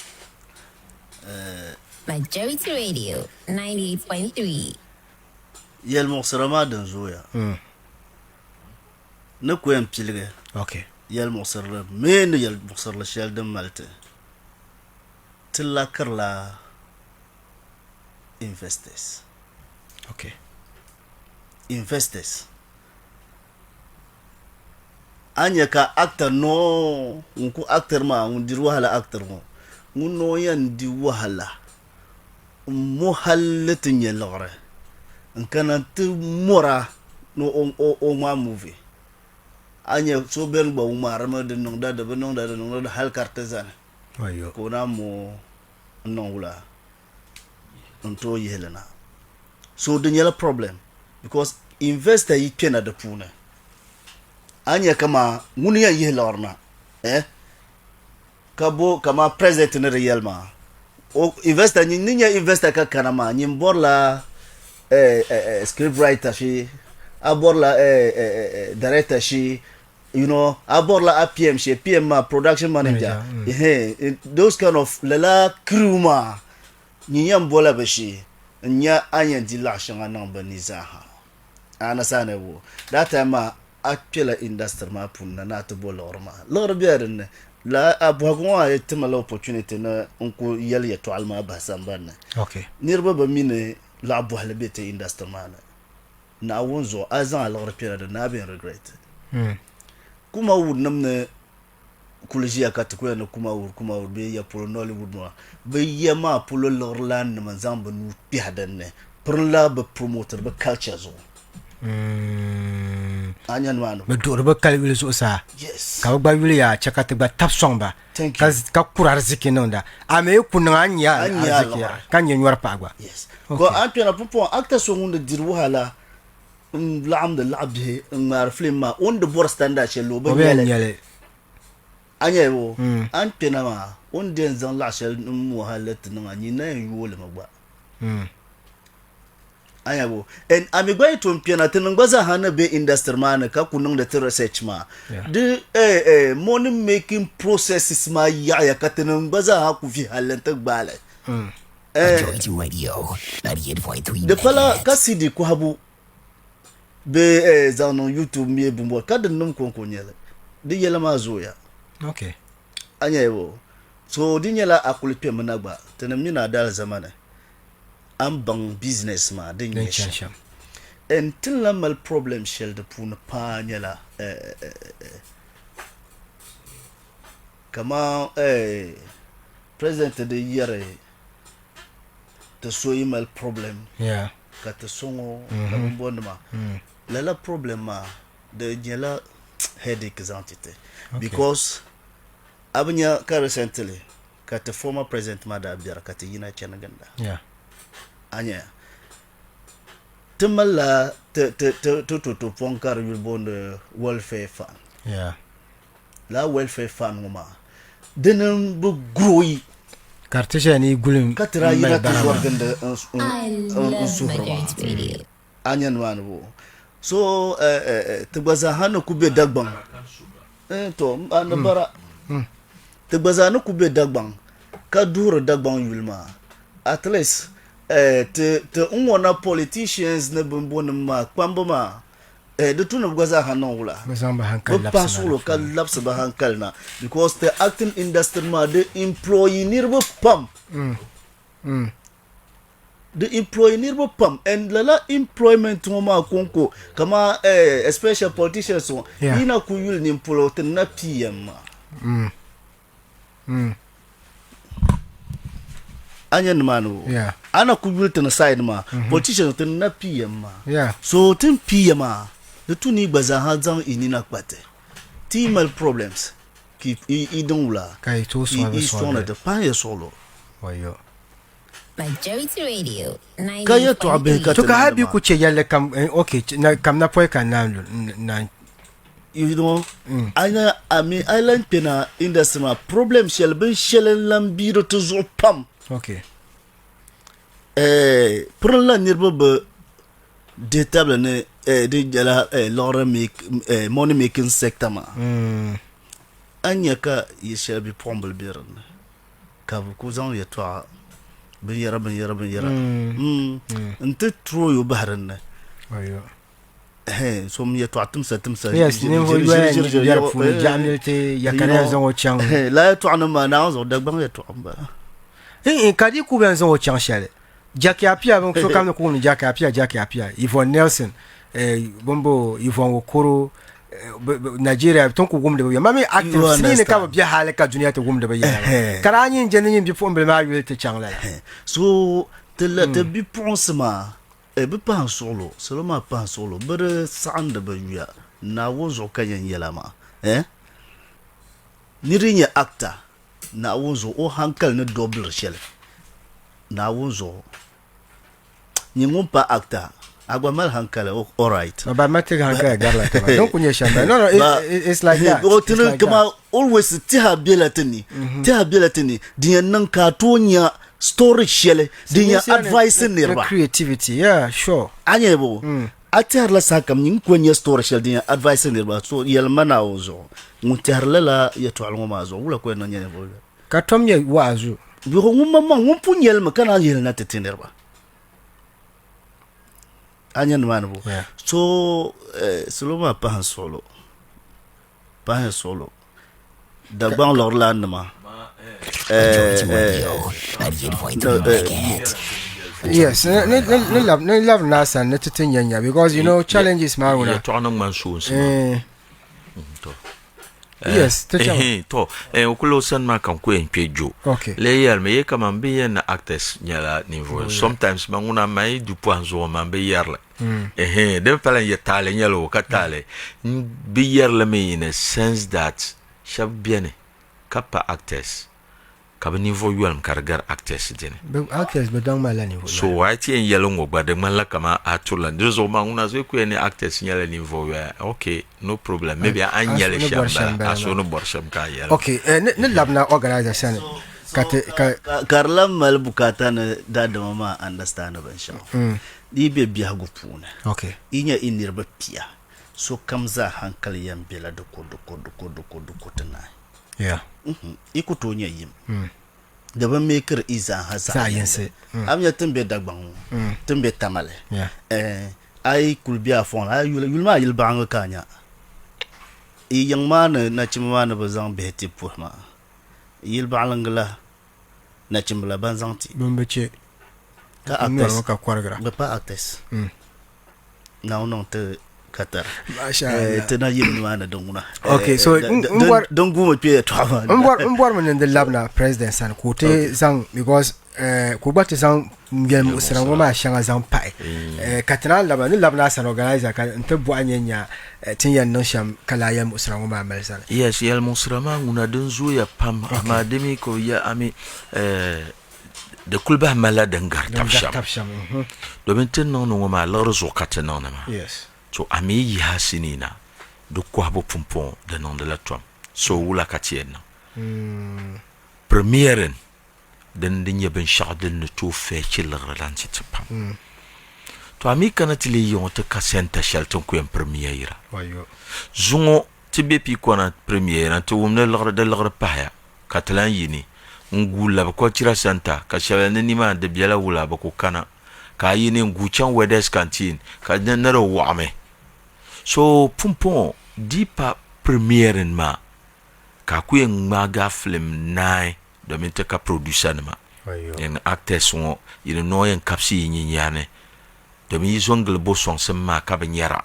[SPEAKER 5] Majority Radio 98.3.
[SPEAKER 4] Yel moksarama dan zoya. Ne koyam pilge.
[SPEAKER 2] Okay.
[SPEAKER 4] Yel moksarla men yel moksarla shel dan malte. Tilla karla investors.
[SPEAKER 2] Okay.
[SPEAKER 4] Investors. anya ka actor no unku actor ma undir wahala actor mo no yan di wahala mo halatin ya lore kana tu mora no o ma movie anya so ben ba umar ma de non da hal cartezan
[SPEAKER 2] ayo
[SPEAKER 4] ko na mo non wula onto yelena so the yellow problem because investor yi kena da puna anya kama muni ya yelorna kabo kama president na real ma o investor ni ya investor ka kanama ni borla script writer shi aborla director shi you know aborla APM shi PM ma production manager those kind of lala crew ma ni yam bola bashi nya anya di la shanga namba nizaha ana sana wo that time actual industry ma punna na to bola orma lor biarin la abwagon a timala opportunity na unko yel ya to alma ba samban
[SPEAKER 2] okay
[SPEAKER 4] nirba ba mine la abwala bete industry ma na wonzo azan lor period na bin regret kuma wud namne kuljiya kat ko na kuma wud be ya pro Nollywood no be yema pro lorland man zamba nu pihadan ne la ba promoter ba culture zo anyan wano
[SPEAKER 2] me do ba kalwil so sa
[SPEAKER 4] yes
[SPEAKER 2] ka ba wili ya chakata ba tap song ba ka kurar ziki nonda ame kunna anya ziki kan yin war pagwa
[SPEAKER 4] yes ko antena popo acta so ngunde dirwu hala la'amda la'abhe mar film ma on the bor standard che lo ba yele anya wo antena ma on den zan la shel mu halat nan ni na yole magba anya wo en amigwai to mpiana tin gwaza hana be industry man ka kunun da research ma the money making processes ma ya ka tin gwaza ha ku fi halanta gbala
[SPEAKER 1] Radio 98.3
[SPEAKER 4] de pala kasidi ku habu be zano YouTube mi bumbo kadin num konko nyele di yela ma zoya
[SPEAKER 2] okay
[SPEAKER 4] anya wo so di nyela akulpe managba tanam ni na dal zamana am bang business ma din yesha en tilla mal problem shell de puna pa nyela kama president de yere te soyi mal problem ka te songo la bonma la problem ma de nyela headache zantite because abnya ka recently ka te former president ma da biar ka te yina chenaganda anya temala to ponkar yulbon welfare fund la welfare fund ngoma denem bu groyi
[SPEAKER 2] kartisha ni gulum
[SPEAKER 4] katra yina to zorganda anya nwan wo so te gbaza hanu kube dagbang to an bara te gbaza hanu kube dagbang ka duro dagbang yulma at least te unwana politicians na bumbona ma kwamba ma de tuna gwaza hanon wula
[SPEAKER 2] bazamba hankal
[SPEAKER 4] pasulo ka lapsa ba hankal na because the acting industry ma de employee nirbo pam the employee nirbo pam and lala employment ma konko kama especially politicians ina ku yul ni employee na PM anya manu ana ku yul na side ma politicians na PM so tin PM de tuni gbaza ha zan inina kwate timal problems ki idonla
[SPEAKER 2] kai to so
[SPEAKER 4] ba so na de pa solo
[SPEAKER 5] Like Jerry Radio 90.3
[SPEAKER 4] kaya to abe ka
[SPEAKER 2] to ka habi ku ce yalle kam okay na kam na poe kan na
[SPEAKER 4] you know ana ami island pena industry ma problem shell ben shell lambiro to zo pam
[SPEAKER 2] okay
[SPEAKER 4] pour la nirbo be de table ne de jala lore make money making sector ma anya ka yeshel bi pomble biran ka ku zan ya to ben yara nte tro yo bahran
[SPEAKER 2] ayo
[SPEAKER 4] so mi to atum satum sa
[SPEAKER 2] yes ne ho yar fu jamilte ya kare zan o chang
[SPEAKER 4] la to anama na zo dagbang ya to amba
[SPEAKER 2] kadi ku ben zan o chang shale Jackie Apia bon so kam ko ni Jackie Apia Yvonne Nelson bombo Yvonne Okoro Nigeria ton ko gumde ba mami active sini ka ba biya halaka duniya ta gumde ba yana karanyin jenin bi fo ma yule te changla
[SPEAKER 4] so te bi ponsma e bi pan solo seulement pan solo bere sand ba yuya na wozo kanyen yelama nirinya actor na wozo o hankal ne double shell na wozo ni ngumpa actor agwa mal hankal all right
[SPEAKER 2] ba matic hankal garla kama donc kunya shamba no it's like that
[SPEAKER 4] kama always tiha belatini dinya nan ka tonya story shell dinya advice nirba
[SPEAKER 2] creativity yeah sure
[SPEAKER 4] anyebo atar la sakam nin konya story shell dinya advice nirba so yelmana ozo mutar la ya to alngoma zo wula ko nan nyane bo
[SPEAKER 2] ka tomye wazu
[SPEAKER 4] bi ko ngum punyel ma kana yel na tetinirba anyan man bo so seloma pas solo da ban lorland ma
[SPEAKER 2] yes no love nasa na tetinyanya because you know challenges ma wona
[SPEAKER 3] to anan man so
[SPEAKER 2] yes
[SPEAKER 3] to okulo san ma kan ko enpejo le yar me kama mbiye na actors nyala niveau sometimes manguna mai du point zo ma be yarla dem pala ye tale nyalo ka tale bi yarla me in a sense that shab bien kapa actors ka niveau yuam kargar actors dine
[SPEAKER 2] actors be don mala niveau
[SPEAKER 3] so white en yelo ngba de man la kama atula ndizo manguna zo ku ni actors nyala niveau ya okay no problem maybe an yele shamba aso no borsham ka yele
[SPEAKER 2] okay ne labna organization
[SPEAKER 4] karla mal bukata na dada mama understand ban sha di be biya gupuna
[SPEAKER 2] okay
[SPEAKER 4] inya inirba pia so kamza hankali yan bela doko tana
[SPEAKER 2] yeah
[SPEAKER 4] ikutonya yim da ban maker iza hasa
[SPEAKER 2] yense
[SPEAKER 4] amya tembe dagban tembe tamale ay kulbiya fon ay yulma yilbanga kanya yang mana na chimana bazang behti purma yilbalangla na chimbla banzanti
[SPEAKER 2] bombeche
[SPEAKER 4] ka actes
[SPEAKER 2] ka kwargra
[SPEAKER 4] ba pa actes now non te katar
[SPEAKER 2] mashallah
[SPEAKER 4] te na yilma na donguna
[SPEAKER 2] okay so
[SPEAKER 4] dongu mo pe to
[SPEAKER 2] mbor men de labna president san kote zang because ko bati zang ngel musra ngoma shanga zang pai katana labna san organizer ka ntebu anyenya tinyan no sham kala ya musra ngoma malsana
[SPEAKER 3] yes yel musra ma nguna dunzu ya pam ma demi ko ya ami de kulba mala dangar tapsham do benten no ngoma lorzo katana ma
[SPEAKER 2] yes
[SPEAKER 3] so ami ya sinina do ko habo pompon de non de la tom so wula katiena premieren den dinye ben shadin no to fe chilra lanti tpam to ami kana tili yon te kasenta shelton ko en premiere
[SPEAKER 2] wayo
[SPEAKER 3] zungo tibe pi kona premiere to wumne lagre de lagre paya katalan yini ngula ko tira santa ka shawene ni ma de biela wula ba ko kana ka yini nguchan wedes canteen ka nero wame so pumpon dipa premiere ma ka ku en maga film nai do min te ka producer ma en acteurs won il no en kapsi nyinyane do mi zongle bo son semma ka benyara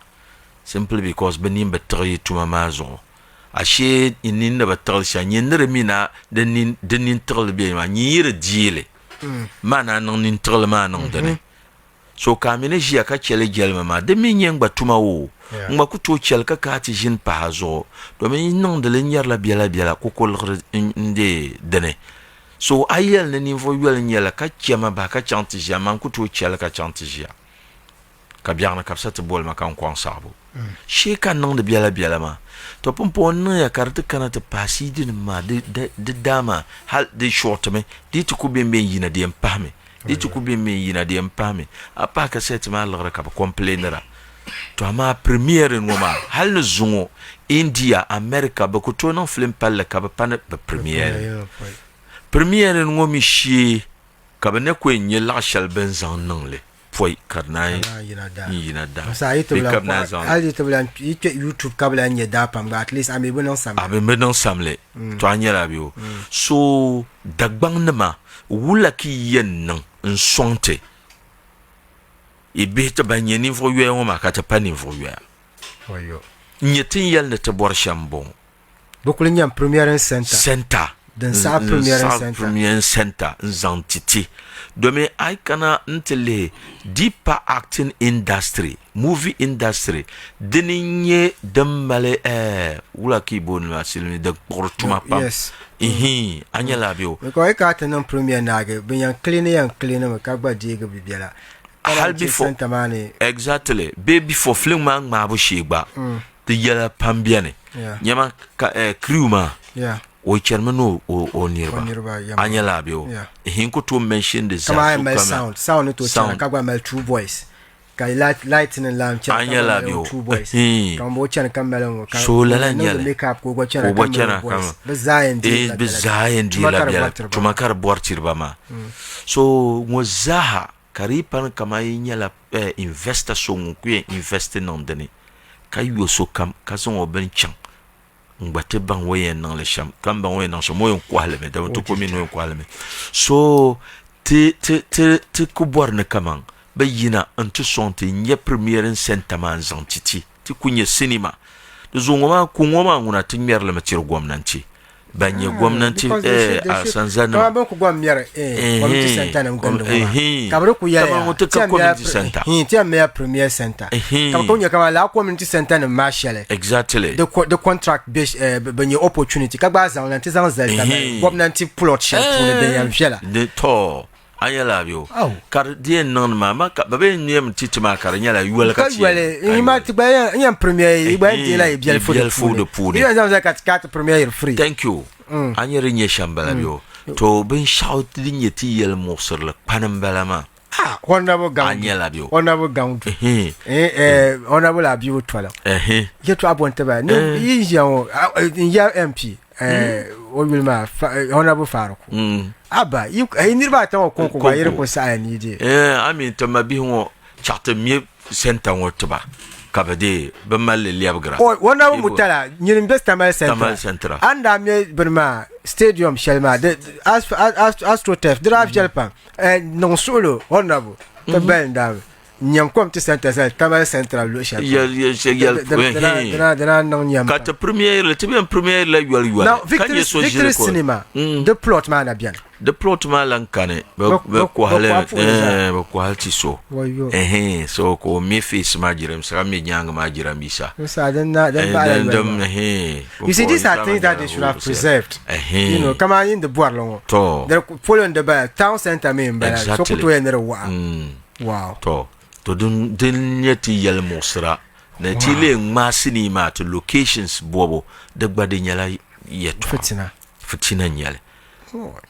[SPEAKER 3] simply because benim betri tuma mazo ashe inin da betal sha nyindre mina denin trol be ma nyire diele mana non nin trol ma non dene so kamine jia ka chele gelma ma de mi nyengba tuma wo ngba ku to chel ka ti jin pa zo do mi non de lenyar la biela ko ko inde dene so ayel ne niveau yel nyela ka chema ba ka chanti jia man ku to chel ka chanti jia ka biarna ka sa te bol ma kan kwang sabo she kan non de biela ma to pompo ne ya carte kana te pasi din ma de dama hal de short me di to ku bembe yina de empame di to ku bembe yina de empame apa ka set ma lgra ka complainera to ama premiere ngoma hal no zungo India America ba ko to non film palle ka ba pan ba premiere ngomi shi ka ba ne ko nye la shal ben zan non le foi karnai yina da
[SPEAKER 2] sa ito bla ali to bla YouTube kabla nye da pam at least ami bonon
[SPEAKER 3] samle to anyela bio so dagbang nama wula ki yen nan nsonte e be to banye ni vo ywe ma ka ta pani vo ywe
[SPEAKER 2] wayo
[SPEAKER 3] nyetin yel ne te bor shambon
[SPEAKER 2] bokul nyam premier center den sa premier
[SPEAKER 3] center zantiti domin ai kana ntele deeper acting industry movie industry deninye demmale wula ki bon ma silmi de portuma pam anyala bio
[SPEAKER 2] ko ai ka tan premier nage bin yan clean ma ka gba diga bibiala
[SPEAKER 3] hal before exactly baby for fling man ma bu shegba de yala pambiane nyama crew ma o chairman o nirba anyala bio hinko to mention the
[SPEAKER 2] sound to chana kagwa mel two boys ka light in lamp chana
[SPEAKER 3] anyala bio
[SPEAKER 2] two boys kambo chana kamelo ka
[SPEAKER 3] so la nyala
[SPEAKER 2] makeup ko go chana bezayen
[SPEAKER 3] di la bia tumakar bortirba ma so mozaha karipan kama nyala investor so ku invest non deni kayo so kam kason oben chan ngbate ban we nan le sham kam ban we nan so moyo kwale me da to komi no kwale me so te ko borne kaman bayina antu sonte nye premiere sentiment zantiti ti kunye cinema de zongoma kungoma nguna tinmer le matir gwamnanti banye gwamnanti asanzana
[SPEAKER 2] ba ko gwamyere community center na ngondo kabro ku ya
[SPEAKER 3] community center
[SPEAKER 2] ti me premier center kabro nya kama la community center na marshal
[SPEAKER 3] exactly
[SPEAKER 2] the contract based banye opportunity kagba za on anti zanzel gwamnanti plot share pour le ben yamshela
[SPEAKER 3] de to ayala bio kar dien non mama ka babe nyem titima kar nyala yuel ka ti
[SPEAKER 2] ima ti ba nyam premier iba ti la biel food ya zanza kat premier free
[SPEAKER 3] thank you anyere nye shambala bio to ben shout din yeti yel mosor la panambala
[SPEAKER 2] honorable gang
[SPEAKER 3] anyala bio
[SPEAKER 2] honorable gang honorable abiu twala yetu abonte ba no ya MP Wilma honorable Faruku aba you nirba ta ko ba yere ko Saani je
[SPEAKER 3] ami to mabi ho charte mi center wotoba kabade be malle liabgra
[SPEAKER 2] honorable mutala nyirim bestamal center anda me burma stadium shelma de astrotef draft jelpa non solo honorable to benda nyam kom ti center tamal central lo sha dana non nyam
[SPEAKER 3] ka te premier le te bien premier la yual
[SPEAKER 2] victory cinema the plot man bien
[SPEAKER 3] the plot man lankane be ko hale be ko halti so so ko mi face majirem sa mi nyang majiram bisa
[SPEAKER 2] so then you see these are things that they should have preserved you know come on in the board long they're following the town center member so ko to ene wow
[SPEAKER 3] to dun yeti yel mosra na tile masini ma to locations bobo de gbade nyala yeto fitina nyale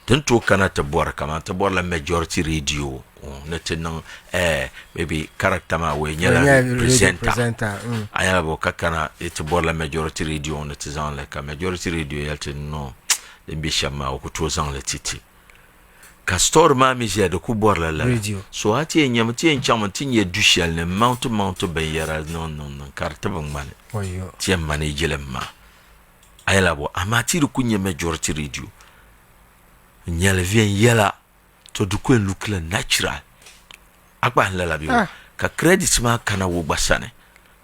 [SPEAKER 3] dun to kana te bor kama te bor la majority radio na tenan maybe character ma we nyala presenter ayala bo kakana te bor la majority radio na te zan la ka majority radio yelte no de bishama o ko to zan la titi Castor mami je de kubor la so ati nyamti encham tinye dushel ne mount bayera non carte bangman
[SPEAKER 2] oyo
[SPEAKER 3] tie manage ma ayala bo amati ru kunye majority radio nyale vien yela to du ko look la natural akba la bi ka credit ma kana wo basane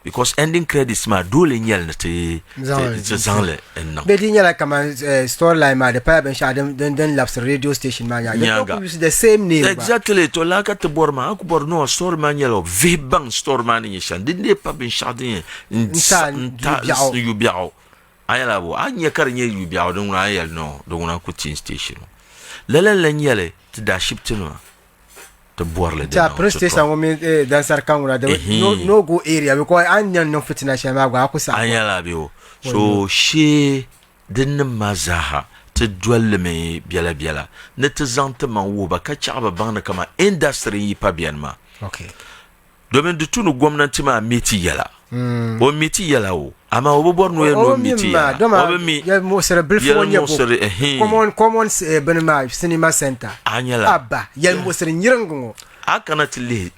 [SPEAKER 3] because ending credits ma dole nyal na te zanle enna
[SPEAKER 2] be di nyala kama storyline ma de pa ben sha den labs radio station ma nya the same name
[SPEAKER 3] exactly to la ka te borma aku bor no story ma nyalo vebang story ma ni shan de pa ben sha de yu biao ayala bo anya kar nye yu biao don na ayel no don na ku tin station la nyale te da ship tino borle
[SPEAKER 2] de prestation women dans sarkangura de no go area because anyan no fitina shama gwa akusa
[SPEAKER 3] anyala bio so she din mazaha te dwelle me biala ne te zantement wo ba ka chaba banda kama industry pa bien ma
[SPEAKER 2] okay
[SPEAKER 3] domaine de tout no gwamnati ma meti yala o meti yala o ama o borno no meti yala o mi
[SPEAKER 2] ya mo sere belfo nya common benema cinema center
[SPEAKER 3] anyala
[SPEAKER 2] aba ya mo sere nyirango
[SPEAKER 3] akana tili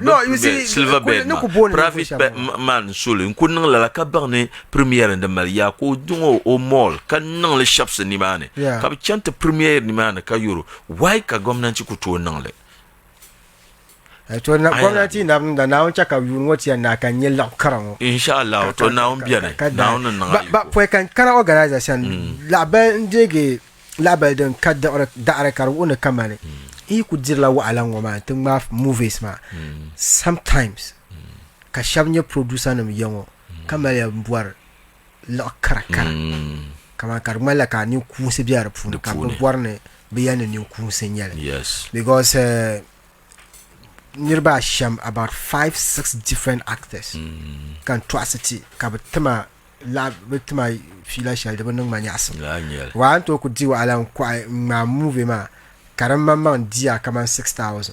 [SPEAKER 2] no you see
[SPEAKER 3] silver bed private man solo kunna la ka barne première de malia ko dungo o mall kan nan le shops ni mane ka chante première ni mane ka yoro why ka gomnanti ku to nan le
[SPEAKER 2] to na gwamnati na na on chaka yunwoti na kan yi lakaran
[SPEAKER 3] inshallah to na on biya ne na on na
[SPEAKER 2] ba po kan kana organization laban jege label den kadda da karu on kamane i ku dirla wa alan wa ma tun ma movies ma sometimes ka shabnya producer na miyango kama ya mbwar lakara kama karmala ka ni ku se biya fu ka mbwar ne biya ne ni ku se nyale
[SPEAKER 3] yes
[SPEAKER 2] because nearby sham about 5-6 different actors kan tracity ka bitma la bitma fila shal da ban manyas wa an to ku diwa alan kwa ma movie ma karamma man dia kama 6,000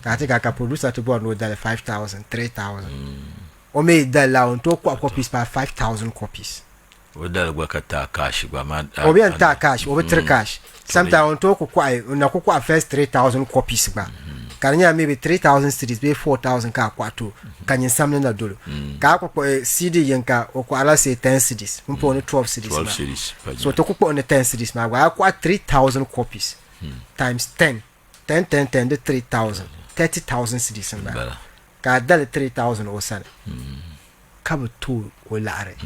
[SPEAKER 2] ka ta ka producer to board no dale 5,000 3,000 o me dale on to kwa copies pa 5,000 copies
[SPEAKER 3] o dale gwa ka ta cash gwa ma
[SPEAKER 2] o bien ta cash o betre cash sometimes on to kwa na kwa first 3,000 copies ba karanya maybe 3,000 cities be 4,000 ka kwato kanyin samne na dolo ka kwa CD yanka o kwa ala say 10 cities mpo on 12 cities so to kwa on 10 cities ma kwa 3,000 copies times 10 the 3,000 30,000 cities ba ka dale 3,000 o sana ka to o lare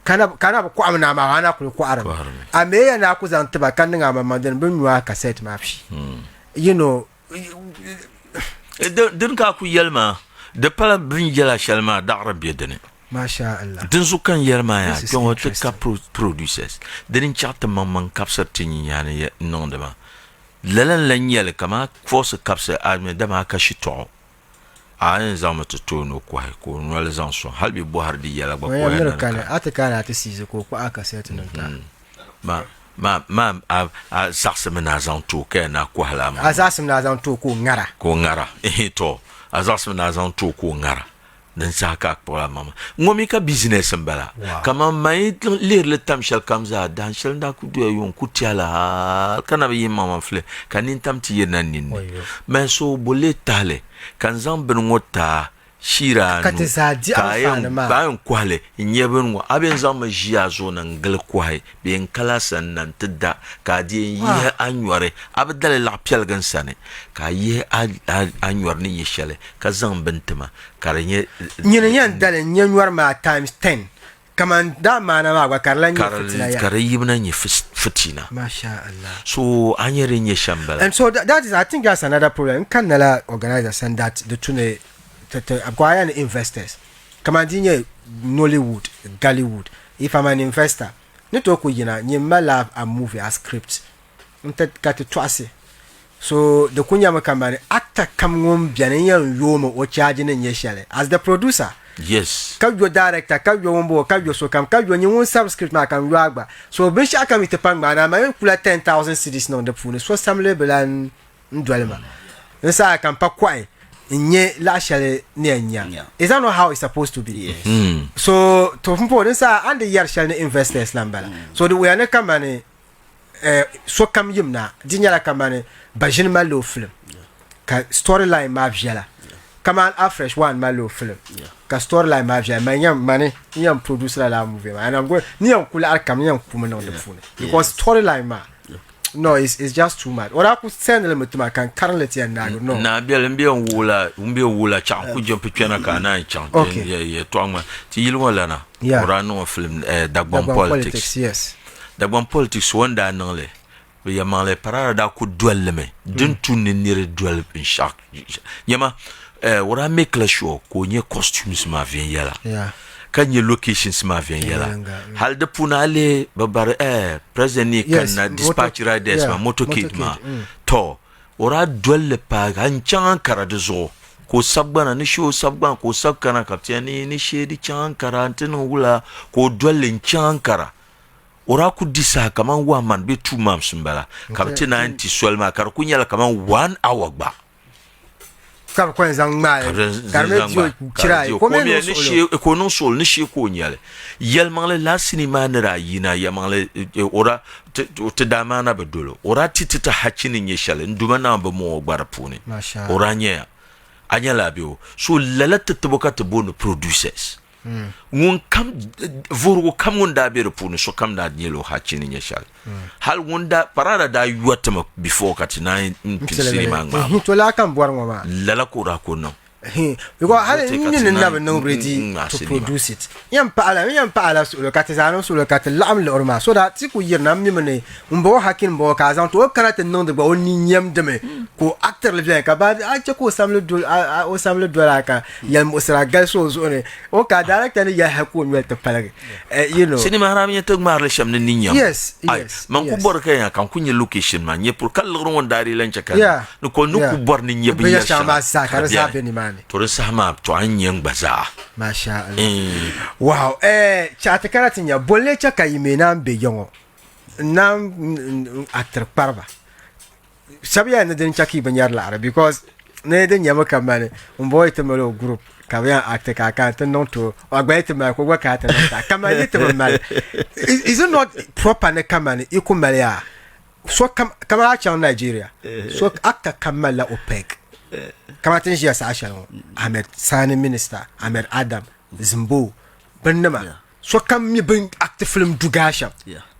[SPEAKER 2] kana kwa amna ma wana kwa aran ameya na ku zan tiba kan nga mamandan bin wa cassette ma fi you know
[SPEAKER 3] din ka ku yelma de pala bin yela shalma da arabiya dane
[SPEAKER 2] masha Allah
[SPEAKER 3] din su kan yelma ya don wata ka producers din chatta mamman kapsar tin yani ya non da ma lalan lan yel kama force kapsar Ahmed da ma ka shi to an zama to no ko no zan so halbi bo har di yela ba ko
[SPEAKER 2] yana kana atakana ta size ko aka set nan ta
[SPEAKER 3] ma a saxme na zan to ke na ko hala ma
[SPEAKER 2] a saxme na zan to ko ngara
[SPEAKER 3] to a saxme na zan to ko ngara dan saka ko la mama ngomi ka business mbala kama mai lir le tamshal kamza dan shal da ku do yon ku tiala kana bi mama fle kanin tamti yenan nin mais so bolle tale kan zan bin ngota shira
[SPEAKER 2] ka ta saji amfani ma
[SPEAKER 3] bayan kwale nyebin wa abin zama jiya zo nan gal kwai bin kala sannan tidda ka di yi anyware abdal lapiyal gan sane ka yi anywar ni yeshale ka zan bintima karanye
[SPEAKER 2] nyine yan dal nyanwar ma times 10 kaman da mana ma gwa karlan yi fitina ya
[SPEAKER 3] karayi na yi fitina
[SPEAKER 2] masha Allah
[SPEAKER 3] so anyere nye shambala
[SPEAKER 2] and so that is I think that's another problem kan nala organizers and that the tune acquire investors. Come on, Nollywood, Gollywood. If I'm an investor, not talk with you love a movie, a script. Got it twice. So the Kunyama company actor come home, Bianian Yomo or charging in Yeshale as the producer.
[SPEAKER 3] Yes.
[SPEAKER 2] Come your director, come your umbo, come your so come your own subscript mark and ragba. So Bisha come with the pangman, I'm going to 10,000 cities on the phone. So some label and dwelma. Yes, I can pack quite. Nye la shale nya is that not how it's supposed to be?
[SPEAKER 4] Yes.
[SPEAKER 2] So to mpo this and the year shall investors lambala so the we are na kamane so kam yimna dinyala kamane bajin malo film ka storyline ma vjala kaman afresh one malo film ka storyline ma vjala manyam mane nyam producer la movie and I'm going nyam kula kam nyam kuma na on the phone because storyline ma no, it's just too much. Or I could send them to my currently and now. No,
[SPEAKER 3] na biya wula cha ku jump piano ka na cha. Yeah, twangma. Ti yilwala na. Ora no film Dagbon Politics.
[SPEAKER 2] Yes.
[SPEAKER 3] Dagbon Politics wanda nole. We yamale parara da ku duel me. Dun tun ni duel in shark. Yama ora make la show ko nye costumes ma vien yala.
[SPEAKER 2] Yeah.
[SPEAKER 3] Kan ye locations ma vien yala hal de punale babar president ni kan na dispatch riders ma motorcade ma to ora dole pa han chan kara de zo ko sabbana ni show sabban ko sakkana captain ni shedi chan kara tin wula ko dole chan kara ora ku disa kaman wa man be 2 months mbala captain anti swelma kar kunyala kaman 1 hour ba
[SPEAKER 2] kam kwenza ngma karme dio chirai
[SPEAKER 3] komene ni shi ko non sol ni shi ko nyale yel mangle la sinima nira yina ya mangle ora te damana bedolo ora titita hachini nyeshale nduma na ba mo gbarapuni ora nya anyala bio so lalata teboka tebono producers ngun kam vurgo kam wanda be repunu so kam da nyelo ha chini nyeshal hal wanda parada da yuatama before katina pinsiri mangma
[SPEAKER 2] to la kan bor ngoma
[SPEAKER 3] lala ko ra ko no
[SPEAKER 2] because hal ni never know ready to produce it yam pa ala so le katizano so le kat lam le orma so that ti ku yirna mi mene mbo hakin bo ka zan to kana te non de ba oni nyam de me ko acteur le bien ka ba a che ko samle do o samle do la ka yam o sra gal so ne o ka director ni ya ha ko mi te palage you know
[SPEAKER 3] sinima haram ya tog mar le sham ne ninyam
[SPEAKER 2] yes
[SPEAKER 3] man ku bor ka ya kan kunye location man ye pour kal ron dari len cha kan no ko nu ku bor ni nyebi ya
[SPEAKER 2] shama sa ka za be ni man
[SPEAKER 3] to sama to anyang baza
[SPEAKER 2] masha Allah wow chata karatinya bolle cha kayimena be yongo nam acteur parba sabiya ne den chaki banyar la ara because ne den yama kamane mboy temelo group kabya acteur ka kan non to agbaite ma ko gwa ka ta kamane te mal is it not proper ne kamane ikumalia so kama cha Nigeria so acteur kamala opec kama tin shi sa ashan Ahmed Saani minister Ahmed Adam Zimbo bannama so kam mi bin active film dugasha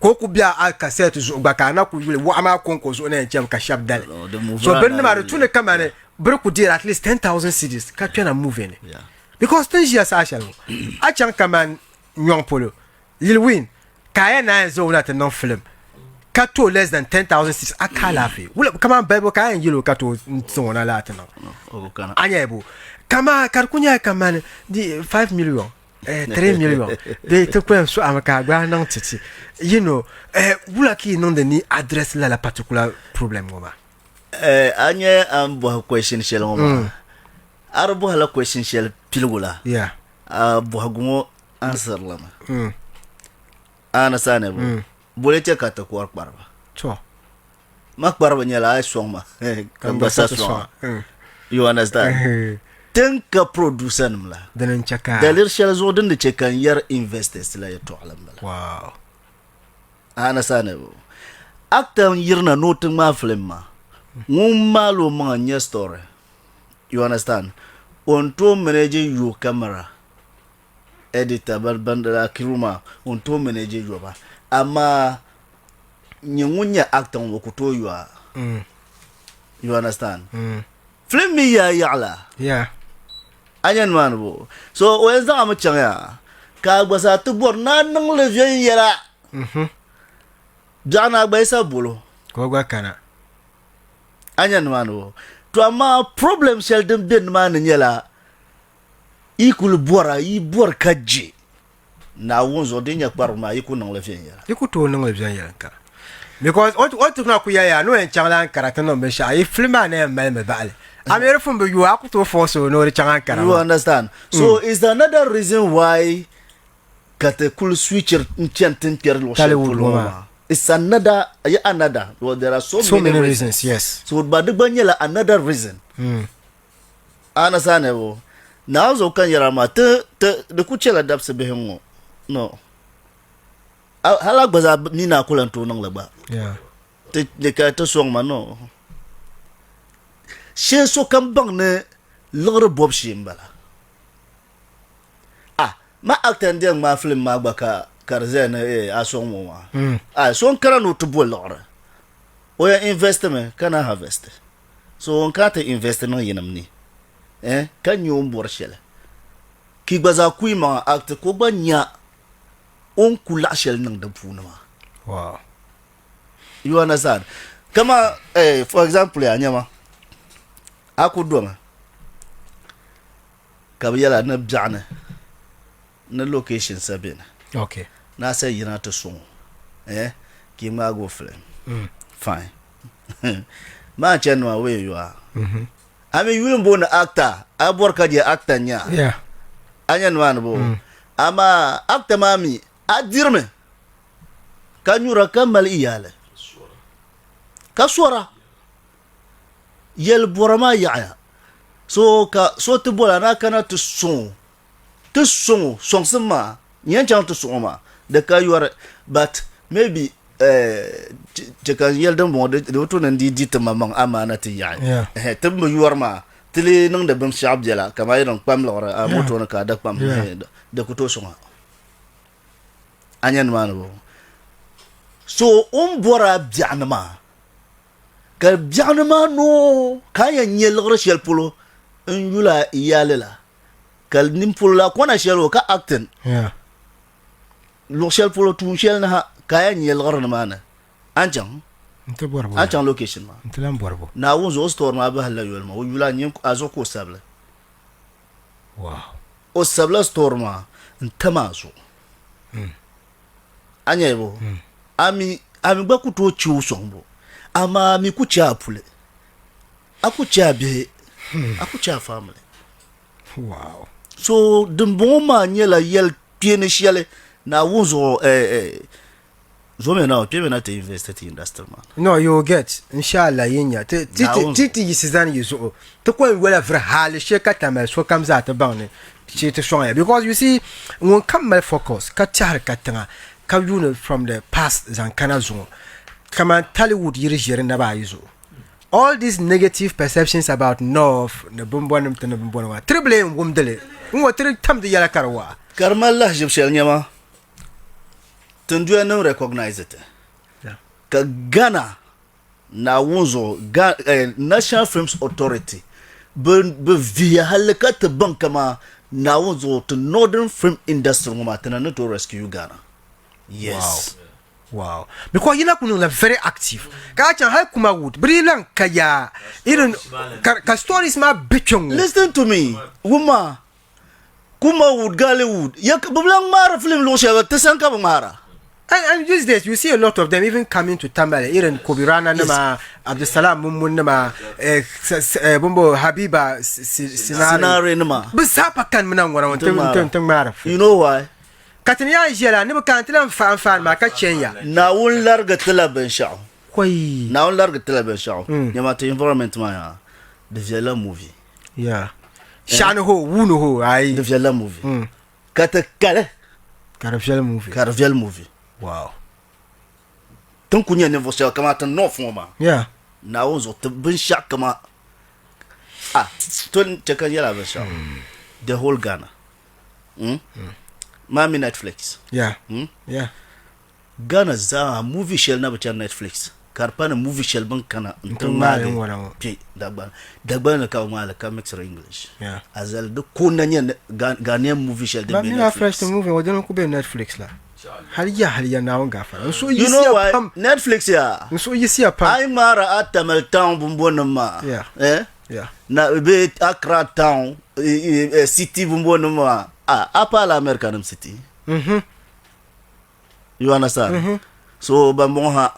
[SPEAKER 2] ko ku biya a cassette zo baka na ku yule wa ma konko zo na jam ka shab dal so bannama da tune kama ne bar ku dir at least 10,000 cedis ka tuna move ne because tin shi sa ashan a chan kama nyon polo Lil Win kaya na zo na non film kato less than 10,000 cedis akala fe wala kama bible kaya yilo kato tsona la tana anya ebo kama karkunya kama di 5 million 3 million de to kwa so amaka gba nan titi you know wula ki non de ni address la particular problem ngoma
[SPEAKER 4] anya ambo question shell ngoma arbo hala question shell pilgula bo hagumo answer lama ana sana bo bolete kata ko barba
[SPEAKER 2] to
[SPEAKER 4] mak barba nyala ay soma kan basa soma you understand tenka producer mla
[SPEAKER 2] danan chaka
[SPEAKER 4] dalir shel zo din da cekan yar investors la ya to alam bala
[SPEAKER 2] wow
[SPEAKER 4] ana sana bo actor yirna notin ma film ma ngum malo ma nya story you understand on to manage your camera editor bandara kiruma on to manage your ba ama nyungunya actor wo kuto you understand film mi ya ya'la anyan man bo so when za mu changa ka gbasa to bor na nang le vien yara jana gba isa bolo
[SPEAKER 2] ko gwa kana
[SPEAKER 4] anyan man bo to ama problem shel dem ben man nyela ikul bora i bor kaji na wonzo de nya kbar ma ikul nang le vien yara
[SPEAKER 2] ikul to nang le vien yara ka because what na ku ya no en changla karata no be sha i filma na mal me bale amere fun be you aku to force no re changa karata
[SPEAKER 4] you understand so is another reason why kate cool switcher nchantin pier lo
[SPEAKER 2] TallyWood
[SPEAKER 4] it's another well, there are so many
[SPEAKER 2] reasons yes
[SPEAKER 4] so but the banyela another reason understand wo now zo kan yara ma te de kuchela dapse be hengo no hala gbaza ni na kulanto nang laba te de ka to song ma no she so kan bang ne lor bob shimbala ma actor ndeng ma film ma baka karzena asong mo ma so kara no to bol lor o ya investment kana harvest so on ka te invest no yinam ni kan yo mbor shele ki gbaza kuima actor ko banya on kula shel nang da puna ma
[SPEAKER 2] wow
[SPEAKER 4] you understand kama for example ya nyama akudonga kabiyala na bjana na location sabina
[SPEAKER 2] okay
[SPEAKER 4] na say yina to so ki ma go film fine ma chenwa we you are I mean you bon actor abor ka je actor nya anyan wan bo ama actor mami adirme kanyura kamal iyale kasura yel borama ya so te bola na kana to son sama nyan chang to son ma de ka yore but maybe je kan yel dan bon de to nan di te mamang amana te ya te mo yor ma tele nang de bam shab jela kama yon pam lora moto na ka da pam de kuto songa anyan manabo so bora bianama ka bianama no kaya nyel rachel polo yula yalela kal nimpula kona shelo ka acten lo shel polo tu shel na kaya nyel garna mana anjang anjang location ma na wonzo store ma ba hala yolma yula nyem azoko sabla
[SPEAKER 2] wow
[SPEAKER 4] o sabla store ma ntamazo anyebo ami gba kuto chiu sombo ama mi kucha apule akucha be akucha family
[SPEAKER 2] wow
[SPEAKER 4] so the moment nyela yel piene shiale na wonzo zome na piene na te invest in industry man
[SPEAKER 2] no you get inshallah yinya titi yisizan yizo to ko wala fra hal sheka tamal so kam za ta bang ne te shon because you see won kam mal focus ka char ka tanga ka you from the past zan kana zo kama TallyWood yiri na ba yizo all these negative perceptions about North the bumbonum to the bumbonwa triple wumdele wo tri tam de yala karwa
[SPEAKER 4] karmallah jibshel nyama tundu no recognize it ka Ghana na wonzo National Films Authority be via halakata bankama na wonzo to Northern Film Industry ngoma tana to rescue Ghana. Yes.
[SPEAKER 2] Wow. Because you know very active. Kacha ha kuma wood. Brilliant kaya. Even ka stories ma bichong.
[SPEAKER 4] Listen to me. Kuma wood Gallywood. Yak bublang mara film lo shawa tesanka mara.
[SPEAKER 2] And these days you see a lot of them even coming to Tambale. Even Kobirana nama Abdusalam Mumun nama Bumbo Habiba Sinari
[SPEAKER 4] nama.
[SPEAKER 2] Bisapa kan menang tung mara.
[SPEAKER 4] You know why?
[SPEAKER 2] Katanya jela ni bukan tilam fan ma ka chenya
[SPEAKER 4] na won larga tala ben shao
[SPEAKER 2] koi
[SPEAKER 4] na won larga tala ben shao nyama to environment ma ya de viala movie
[SPEAKER 2] yeah shano ho wuno ho ai
[SPEAKER 4] de viala movie kata kale
[SPEAKER 2] Carvial movie wow
[SPEAKER 4] ton kunya ne vosia kama tan no foma
[SPEAKER 2] yeah
[SPEAKER 4] na won zo te ben sha kama ton te kan yala ben shao the whole Ghana Mami Netflix.
[SPEAKER 2] Yeah. Yeah.
[SPEAKER 4] Ghana za movie shell na bacha Netflix. Karpana movie shell ban kana
[SPEAKER 2] ntumale ngwana.
[SPEAKER 4] Pi dagba na ka mala ka mix English.
[SPEAKER 2] Yeah.
[SPEAKER 4] Azal do kunanya Ghanaian movie shell de
[SPEAKER 2] Netflix. Mami na fresh movie wadon ko be Netflix la. Haliya na wanga fara. So you
[SPEAKER 4] know why Netflix ya.
[SPEAKER 2] So you see a pam.
[SPEAKER 4] Ay mara atamal town bumbona ma.
[SPEAKER 2] Yeah. Yeah.
[SPEAKER 4] Na be Accra town city bumbona ma. Apa la American city. You understand? So bamonha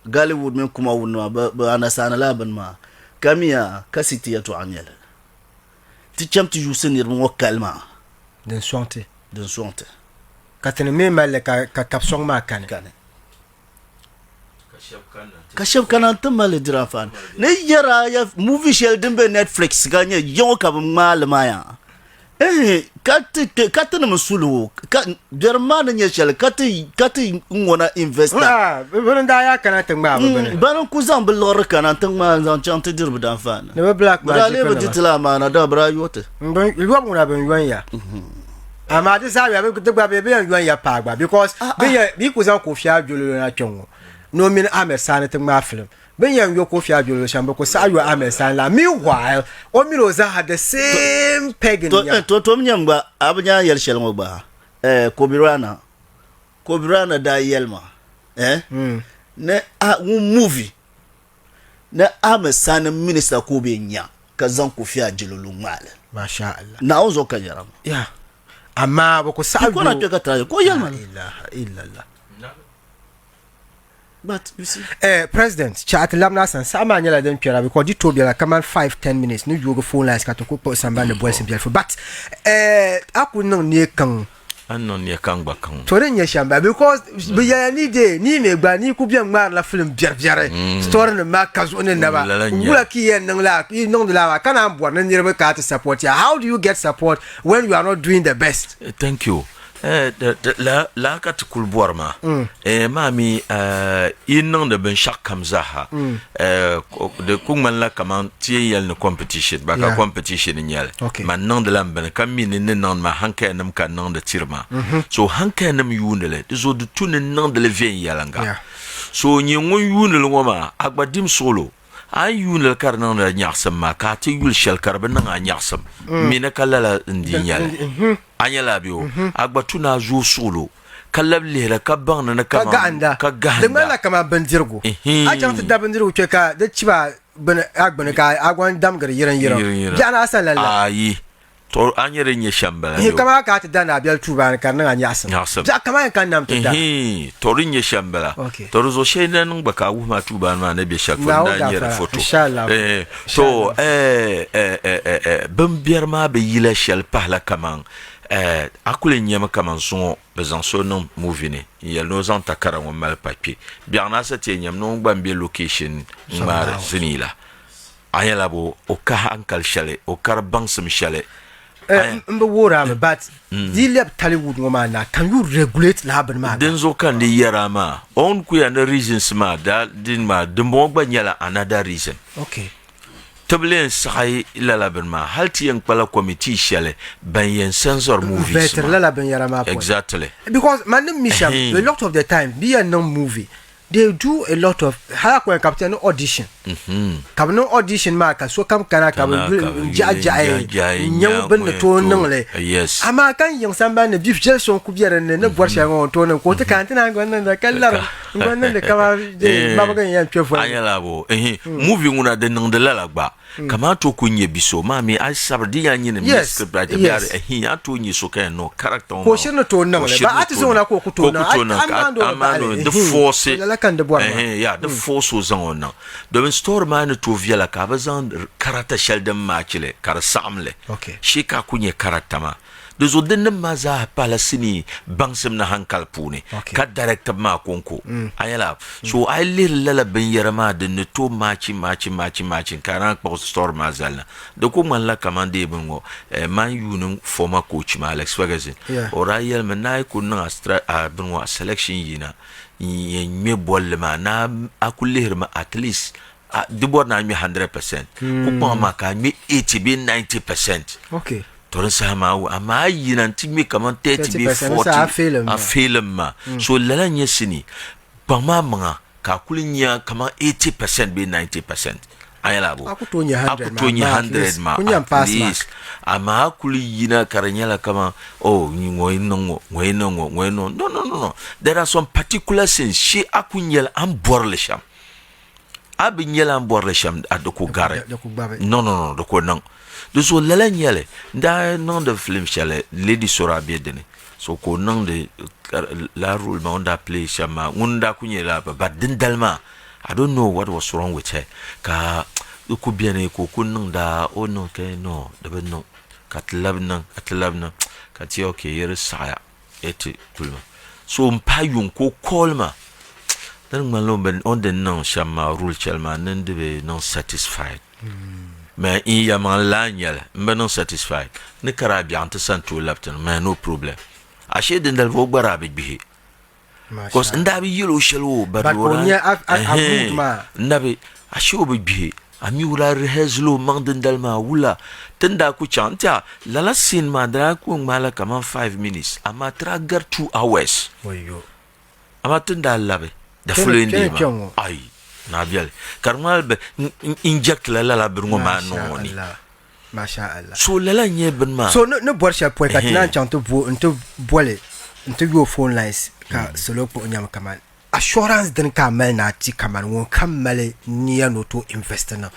[SPEAKER 4] Gallywood men kuma wunwa ba anasana la ban ma kamia ka city ya to anyela ti cham ti yusen ir mo kalma
[SPEAKER 2] den sonte
[SPEAKER 4] katene
[SPEAKER 2] me mal ka kapsong ma kan
[SPEAKER 4] kashab kana tamal dirafan ne yara ya movie shell dimbe Netflix ganya yon ka mal maya kati na musulu German nye shell kati ngona investor
[SPEAKER 2] benda ya kana tangba
[SPEAKER 4] banan kuzan bilor kana tangma zan chante dirbu dan fan
[SPEAKER 2] ne black
[SPEAKER 4] magic dale biditla mana da bra yote
[SPEAKER 2] yo ngona ben ya ama de sa ya be gba be yan ya pa gba because be kuzan ko fia jolo na twongo no min Ahmed Saani tangma film ben yan yo ko fia jolo shambe ko sa yo Ahmed Saani la meanwhile o miroza had the same pagan
[SPEAKER 4] to mnyamba abanya yel shel mo ba Kobirana da yelma ne movie na Ahmed Saani minister ko be nya kazan ko fia jolo mala
[SPEAKER 2] masha Allah
[SPEAKER 4] na ozo kanyara
[SPEAKER 2] yeah amma ba ko sa
[SPEAKER 4] ko na to ka tra ko yelma
[SPEAKER 2] ilaha illallah.
[SPEAKER 4] But you see,
[SPEAKER 2] President, chat lamna san sama nyala dem twera because you told me come on 5-10 minutes no you go phone lines ka to ko samba ne boys beautiful but aku no ne kan
[SPEAKER 3] anon ne kan ba kan
[SPEAKER 2] to ren ya shamba because be ya ni de ni me gba ni ku bian mar la film biare story ne ma kazo ne na ba wula ki yen nan la non de la kana bo na ni re ka to support ya how do you get support when you are not doing the best?
[SPEAKER 3] Thank you. la ka tukul borma mami innan da ben shak kamzaha de kungman la kaman tie yel no competition ba ka competition nyel man nan de lamben kam min ne nan ma hanka nam kan nan de tirma so hanka nam yunele de zo de tun nan de le vien yalanga so nyi ngon yunele ngoma agbadim solo ay yunel karna na nyaksam ma ka ti yul shel karba na nyaksam mina kala ndi nyal anyala biyo agbatuna zo solo kalab lehla ka bang na kama ka ganda
[SPEAKER 2] de mala kama bandirgo a jang ta bandirgo ke ka de chiba bana agbana ka agwan dam gar yiran jana asalalla
[SPEAKER 3] ayi to anyere nye shambala
[SPEAKER 2] kama ka ta dana bial tuba kan na nyasam ja kama kan nam ta
[SPEAKER 3] to rinye shambala to zo shena nung baka wu ma tuba ma na be shak fo da nyere photo to bambiar ma be yila shel pahla kaman akule nyama kaman son bezanso non movie ne yel no zan takara ngo mal papier biarna sa tie nyam no gbambe location mare zinila ayala bo o ka ankal shale o kar bangsam shale
[SPEAKER 2] mbe wora me but di lep TallyWood ngoma na can you regulate la ban ma
[SPEAKER 3] denzo kan di yara ma on ku ya na reasons ma da din ma de mo gba nyala another reason tablen sai la ban ma halti yang pala committee shale ban yen sensor movies
[SPEAKER 2] better la ban yara ma
[SPEAKER 3] exactly
[SPEAKER 2] because man mission a lot of the time be a non movie they do a lot of how can captain audition kam no audition ma ka so kam kana ka nyam ben to nan le
[SPEAKER 3] yes
[SPEAKER 2] ama kan yin samba ne bif je son ku biere ne ne bor shango to nan ko ta kan tan gwan da kallar gwan da kama ma ba gan yan chefo
[SPEAKER 3] ayala bo movie nguna de nan de la gba kama to kunye biso mami ai sabrdi ya nyine script writer biare ya to nyi so kan no character
[SPEAKER 2] ko shirno to nan le ba ati so na ko ku to na
[SPEAKER 3] amando the force
[SPEAKER 2] kan de boar
[SPEAKER 3] the force was on now the store man to via la kabazan character sheldon machile kar samle shi ka kunye character ma de zo den ma za palasini bangsem na hankal pune ka director ma konko ayala so I lila ben yarama de ne to machi karan ko store ma zalna de ko man la commande bengo man yunun former coach ma Alex Ferguson ora yel menai kunna astra bengo selection yina me bollema na akulir ma at least the board na me 100% ko ma ka me 80 be 90% torin sama ama yina ntimi kaman 30 be 40 a film ma so lala nyesini pama manga ka kulinya kaman 80% be 90% ayala bo
[SPEAKER 2] akutonya
[SPEAKER 3] 100 ma please ama kuli yina karanyala kama no there are some particular things she akunyel am borlesham abinyela am borlesham adoko gare no doko nan de so lala nyele nda non de film chale lady sora biedene so ko nan de la rule ma onda play shama ngunda kunyela ba dindalma I don't know what was wrong with her ka ku biene ko kunun da no ke no de no katlabna kati okay yere saya eti kulma so mpa yun ko kolma dan malo ben on the non shama rule chelma nan de non satisfied mais in ya man lanyel non satisfied ne karabi ante santo lapten mais no problem ashe den dal vo gbarabe bihi cause ndabi yelo shelo badora ndabi ashe obi bihi ami wula rehezlo mangden dalma wula tenda ku chanta lala sin madra ku mala kama 5 minutes ama tragar 2 hours
[SPEAKER 2] oyo
[SPEAKER 3] ama tenda labe da following day ai na bial karmal be inject lala brungo ma no ni
[SPEAKER 2] masha Allah
[SPEAKER 3] so lala nye ben ma
[SPEAKER 2] so no borsha point ka na chanto bo nto bole nto go phone lines ka solo ko nyam kamal assurance den ka mel na ti kaman won kamale niya no to invest na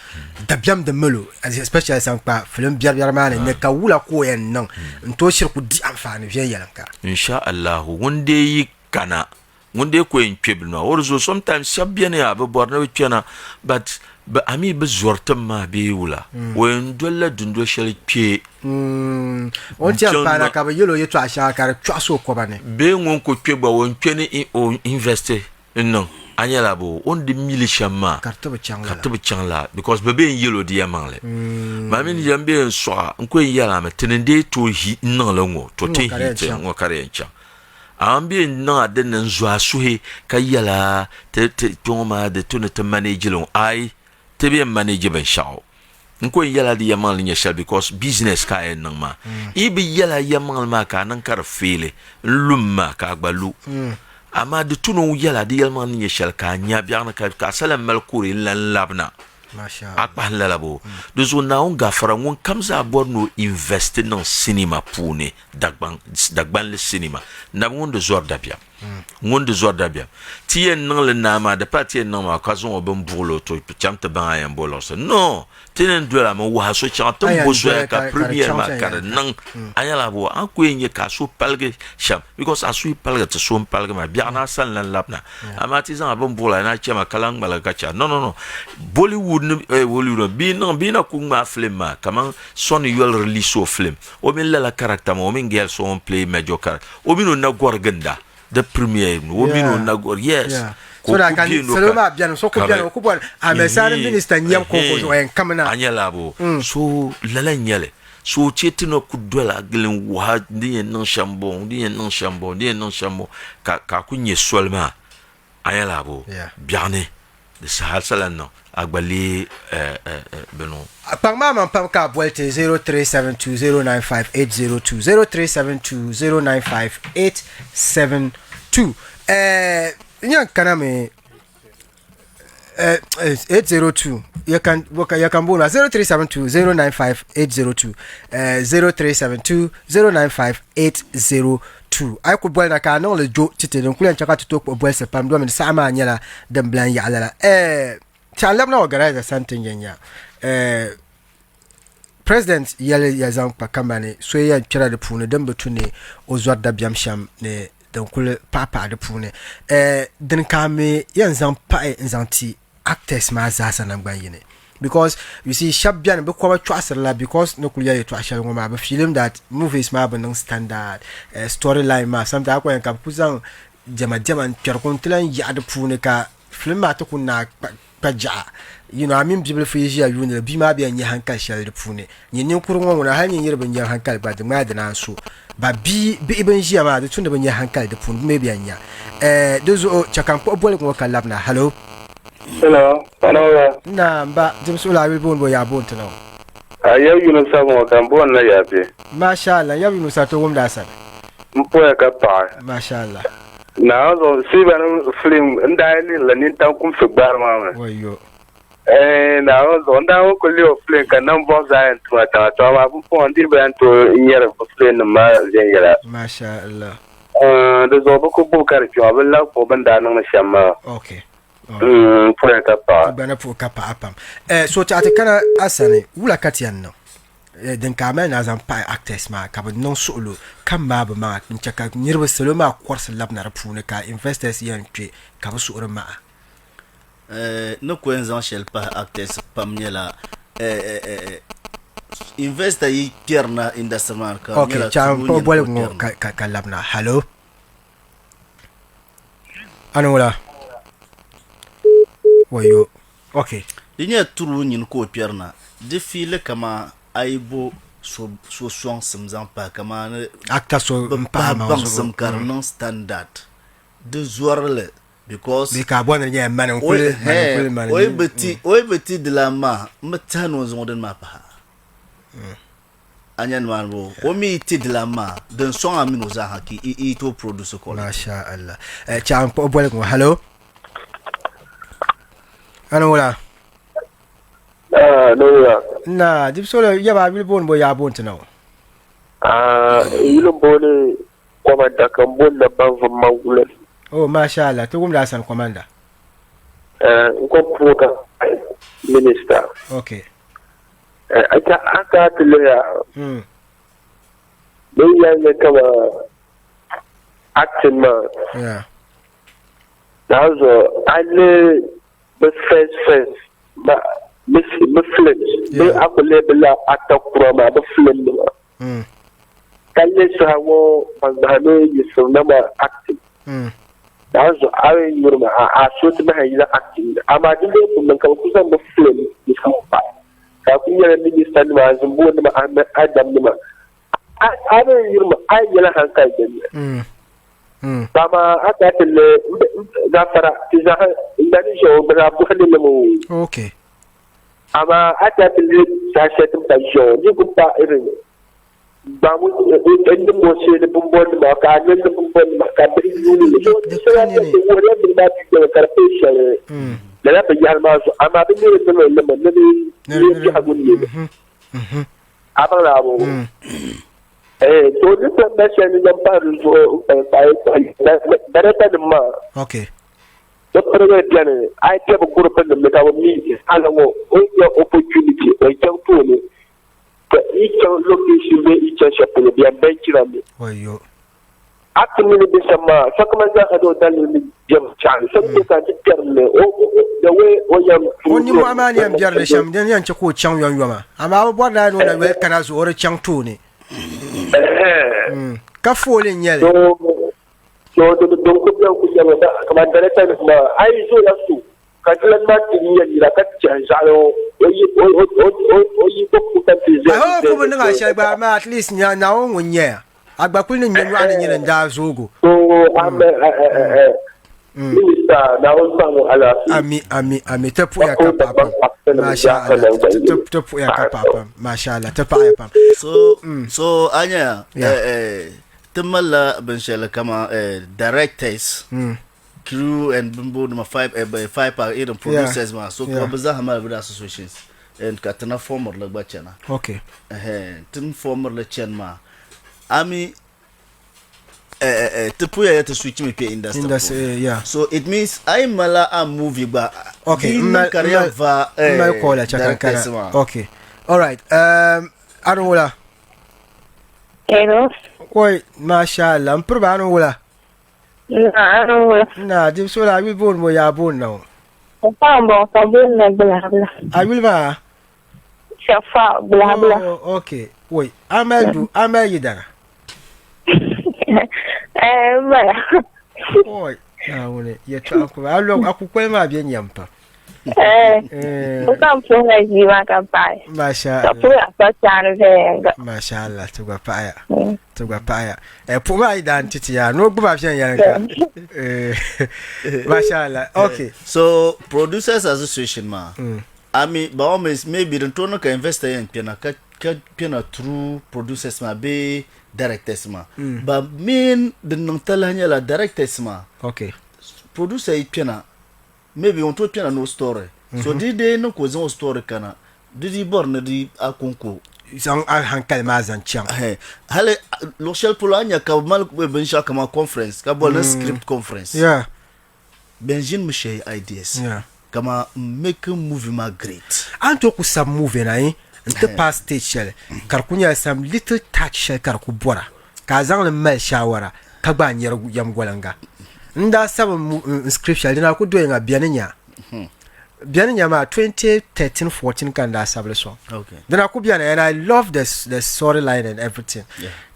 [SPEAKER 2] da biam de melo especially san pa film biar ma ne ka wula ko yen nan nto shirku di amfani via yalanka
[SPEAKER 3] insha Allah wonde yi kana wonde ko en kwebno orzo sometimes sabiane ya be borna kwena but ba ami be zortam ma be wula wen dolla dundo shel pie
[SPEAKER 2] on ti apana ka be yelo yeto asha kare twaso ko bane
[SPEAKER 3] be won ko kweba won kwene investe non anyala bo on de milishama
[SPEAKER 2] karto
[SPEAKER 3] changla because bebe yellow dia mangle mami ni jambe so nko yala ma tenende to hi nan lango to te hi ngo kare ncha ambi na de nzo asuhe ka yala te toma de to ne manage long ai te be manage ben shao nko yala di yamal ni shall because business ka en ma ibi yala yamal ma ka nan kar fele lumma ka gbalu ama de tuno yala di yamal ni shall ka nya biarna ka salam mal kuri lan labna
[SPEAKER 2] masha
[SPEAKER 3] akpa lalabo de zo na on gafara won kamza borno invest dans cinéma pour ne dagban le cinéma na won de zor dabia won de zor dabia tien nan le nama de pas tien nan ma kazon obon burlo to chamte ban ayan bolos non tenen de la mo wa so chante bozo ka premier ma kar nan ayala bo an ko enye ka so palge sham because asu palge to so palge ma biana san lan lapna amatizan abon burla na chema kalang malagacha non Bollywood Bollywood bina kuma film kama son yol release o film o min la character mo min gel so on play major character o min na gorganda the premier o min na gor yes
[SPEAKER 2] so da kan seloma bien so ko bien ko bon amesare minister nyam ko ko en kamana
[SPEAKER 3] anyala bo so lala nyale so chetino kudola glen wa ndi non chambon ka kunye solma anyala bo biane de sahal salan agbali benon
[SPEAKER 2] par mama pam ka bolte 0372095802 0372095872 nyan kaname 802 you can bona 0372095802 0372095802 ay ko boy na ka no le jo tite den kulen chaka to ko boy se pam do men sama anyala dem blan ya ala Chalem na organize something yenya president yele yazan pa kamane so ya kira de pune dem betune ozwada biamsham ne den kule papa de pune den kame yanzan pa nzanti actors ma zasa na gbayine because you see shabbian be kwa twasela because no kulia ye twasha ngoma be film that movies ma be non standard storyline ma something akwa en kapuzan jama perkontlan ya de pune ka film ma to kunna paja you know I mean people feel you know bi ma be anya hankal share de pune nyin kurun wona ha nyin yerbe nya hankal ba de ma de na so ba bi ibn jia ma de tun de nya hankal de pune me bi anya dozo chakampo bole ko kalabna hello na ba jimsula wi bon bo ya bon tano
[SPEAKER 6] ya yunu sa mo kan bon na ya be
[SPEAKER 2] masha Allah ya yunu sa to wum da sa
[SPEAKER 6] mpo ya ka pa
[SPEAKER 2] masha Allah
[SPEAKER 6] na zo si ba no film nda ni la ni tan kum figbar ma
[SPEAKER 2] wayo
[SPEAKER 6] na zo nda ko le film kan nan bo za en to ma bu po ndir ba to nyere ko film ma jen yara
[SPEAKER 2] masha Allah
[SPEAKER 6] de zo ko bu kar ki wa la ko banda nan shamma
[SPEAKER 2] okay
[SPEAKER 6] pour un capa
[SPEAKER 2] bana pour capa apam so ta kana asane wula katian no den kama na zan pa actors ma ka non solo kam ma ba ma nchaka nyirba solo ma course lab na rapune ka investors yan twe ka su ma
[SPEAKER 4] no ko en shell pa actors pamnyela investor yi pierna industry man ka
[SPEAKER 2] okay cha po bole mo ka lab na hello anola wayo okay
[SPEAKER 4] dinya turu nyin ko pierna de file kama aibo so son samzan pa kama
[SPEAKER 2] acta so pa ma
[SPEAKER 4] so non standard de zoirle because
[SPEAKER 2] bi ka bona nya man ko
[SPEAKER 4] oy beti de la ma matano zonden ma pa anyan man bo o mi ti de la ma den son amino za haki i to produce ko
[SPEAKER 2] masha Allah cha po bole ko hello anola
[SPEAKER 6] no
[SPEAKER 2] na dipsolo ya ba bil bon bo ya bon tano
[SPEAKER 6] yilo bole komanda kan bon na ban mangule
[SPEAKER 2] oh masha Allah to gum da san komanda
[SPEAKER 6] ko proka minister
[SPEAKER 2] okay
[SPEAKER 6] aka tileya ya ne kama action ma
[SPEAKER 2] yeah
[SPEAKER 6] also alle the first but the film the akole bela atakura ma the film kalle sawo bazano yisuna ma acting also ai yurma a so ta mai da acting amma din da kun kan kusan da film ni kan ba ka kun yana minister ma zumbu da ma Ahmed Adam ma ai yurma ai yana hankali da ni kama aka tille gafara za indani show ba bu hadin mu
[SPEAKER 2] okay
[SPEAKER 6] amma aka tille sashe tun ta show ni kun ba irin ba mu ɗan mo se da bumbon ma ka ne da bumbon ma ka bi ni ne so ya ne wala bin da ke da karfe shi da na bayyana ma su amma bin ne da ne ma ne ne ha gun ne amma na mu to duk da shi ne da ba zo da ta da ma
[SPEAKER 2] okay
[SPEAKER 6] da fara da ne ai ke ba gurbin da ta wani alawo o ya opportunity o kan to ne ike location be ike shapule biya ben kira me
[SPEAKER 2] wayo
[SPEAKER 6] akini ne bisa ma sakama za ka do dalil jam chan sai ke ka tikar ne o the way o yam
[SPEAKER 2] oni mu amani am jar le sham den yan ko chan yon yoma amma bo da no na we kana zo ore chan to ne ka fole nyele
[SPEAKER 6] so do ko plan ku jama da kamar da ta ma ai zo la su ka tilan ma tin yi la ka chan zalo oyi ko ku kan ti je
[SPEAKER 2] ai ko bin ga sha ba ma at least nya na won wonye agba kul ni nyu ani nyina nda zogo
[SPEAKER 6] so am minister na on samu ala
[SPEAKER 2] ami tapu ya ka papa masha Allah tapu ya ka papa masha Allah tapu ya papa
[SPEAKER 4] so anya tamala ben shela kama directors crew and bimbo number 5 par even producers ma so ko baza hamal with associations and katana former la bachana
[SPEAKER 2] okay
[SPEAKER 4] tin former la chen ma ami tipu ya to switch me pe industry
[SPEAKER 2] yeah
[SPEAKER 4] so it means I mala a movie ba
[SPEAKER 2] okay
[SPEAKER 4] career va
[SPEAKER 2] my call la chakara okay all right Anola
[SPEAKER 7] hello
[SPEAKER 2] oi masha Allah mpurba Anola na dim so la wi bon mo ya bon now
[SPEAKER 7] fa bon fa bon na bla bla
[SPEAKER 2] I will ba
[SPEAKER 7] shafa bla bla
[SPEAKER 2] okay oi Ahmed yidana
[SPEAKER 7] bala
[SPEAKER 2] oi na woni ye to akukwe ma bia nyampa
[SPEAKER 7] o kam so na jiwa ka pai
[SPEAKER 2] masha
[SPEAKER 7] Allah to ya fa tan venga
[SPEAKER 2] masha Allah to gwa paya puma identity ya no gba fian yanka masha Allah okay
[SPEAKER 4] so producers association ma ami ba always maybe the tono ka investor yan piana through producers ma be directors ma ba mean the nontalanya la directors ma
[SPEAKER 2] okay
[SPEAKER 4] producer piana maybe on to piana no story so did they no ko zon story kana did born di akonko
[SPEAKER 2] zan hankal ma zan chan
[SPEAKER 4] hale lo shel polanya ka mal ben sha kama conference ka bol script conference
[SPEAKER 2] yeah
[SPEAKER 4] benjin mu share ideas
[SPEAKER 2] yeah
[SPEAKER 4] kama make a movie ma great
[SPEAKER 2] anto ku sam movie na nte past stage shell kar kunya sam little touch shell kar ku bora ka zan le mal shawara ka ba nyar yam golanga nda sam script shell dina ku do nga biananya ma 2013-14 kan da sable so
[SPEAKER 4] okay
[SPEAKER 2] dina ku biana and I love the storyline and everything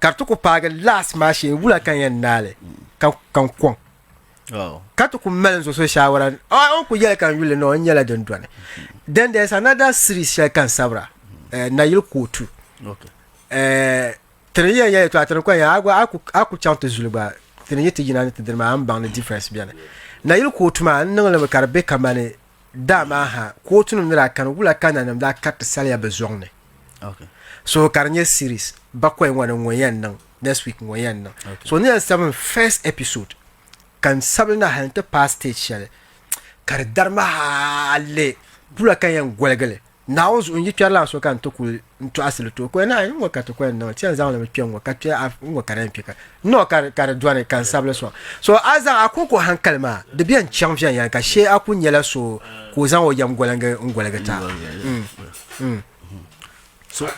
[SPEAKER 2] kar to ku paga last match wula kan yan nale kan kwon katu ku melen so shawara on ku yele kan yule no nyela den dwane then there's another series shell kan sabra na yil kotu
[SPEAKER 4] okay
[SPEAKER 2] teniye ya to atene kwa ya aku chante zulba teniye tijina ne tedema ambang the difference biana na yil kotu ma nngole karbe kamane dama ha kotu no nira kan wula kan nam da kat salia bezongne
[SPEAKER 4] okay
[SPEAKER 2] so karnye series bakwa ngwana ngoyen nan next week ngoyen nan so near 7 first episode kan sabna hante past stage shell kar darma halle bula kan yan gwalgale now on yi twala so kan to ku to asile to ko na ngo ka to ko na ti an zawo na pia ngo ka ti ngo karan pika no kar duane kan sable so aza akoko hankalma de bien champion yan ka she akunyela so ko zan o yam gwalanga ta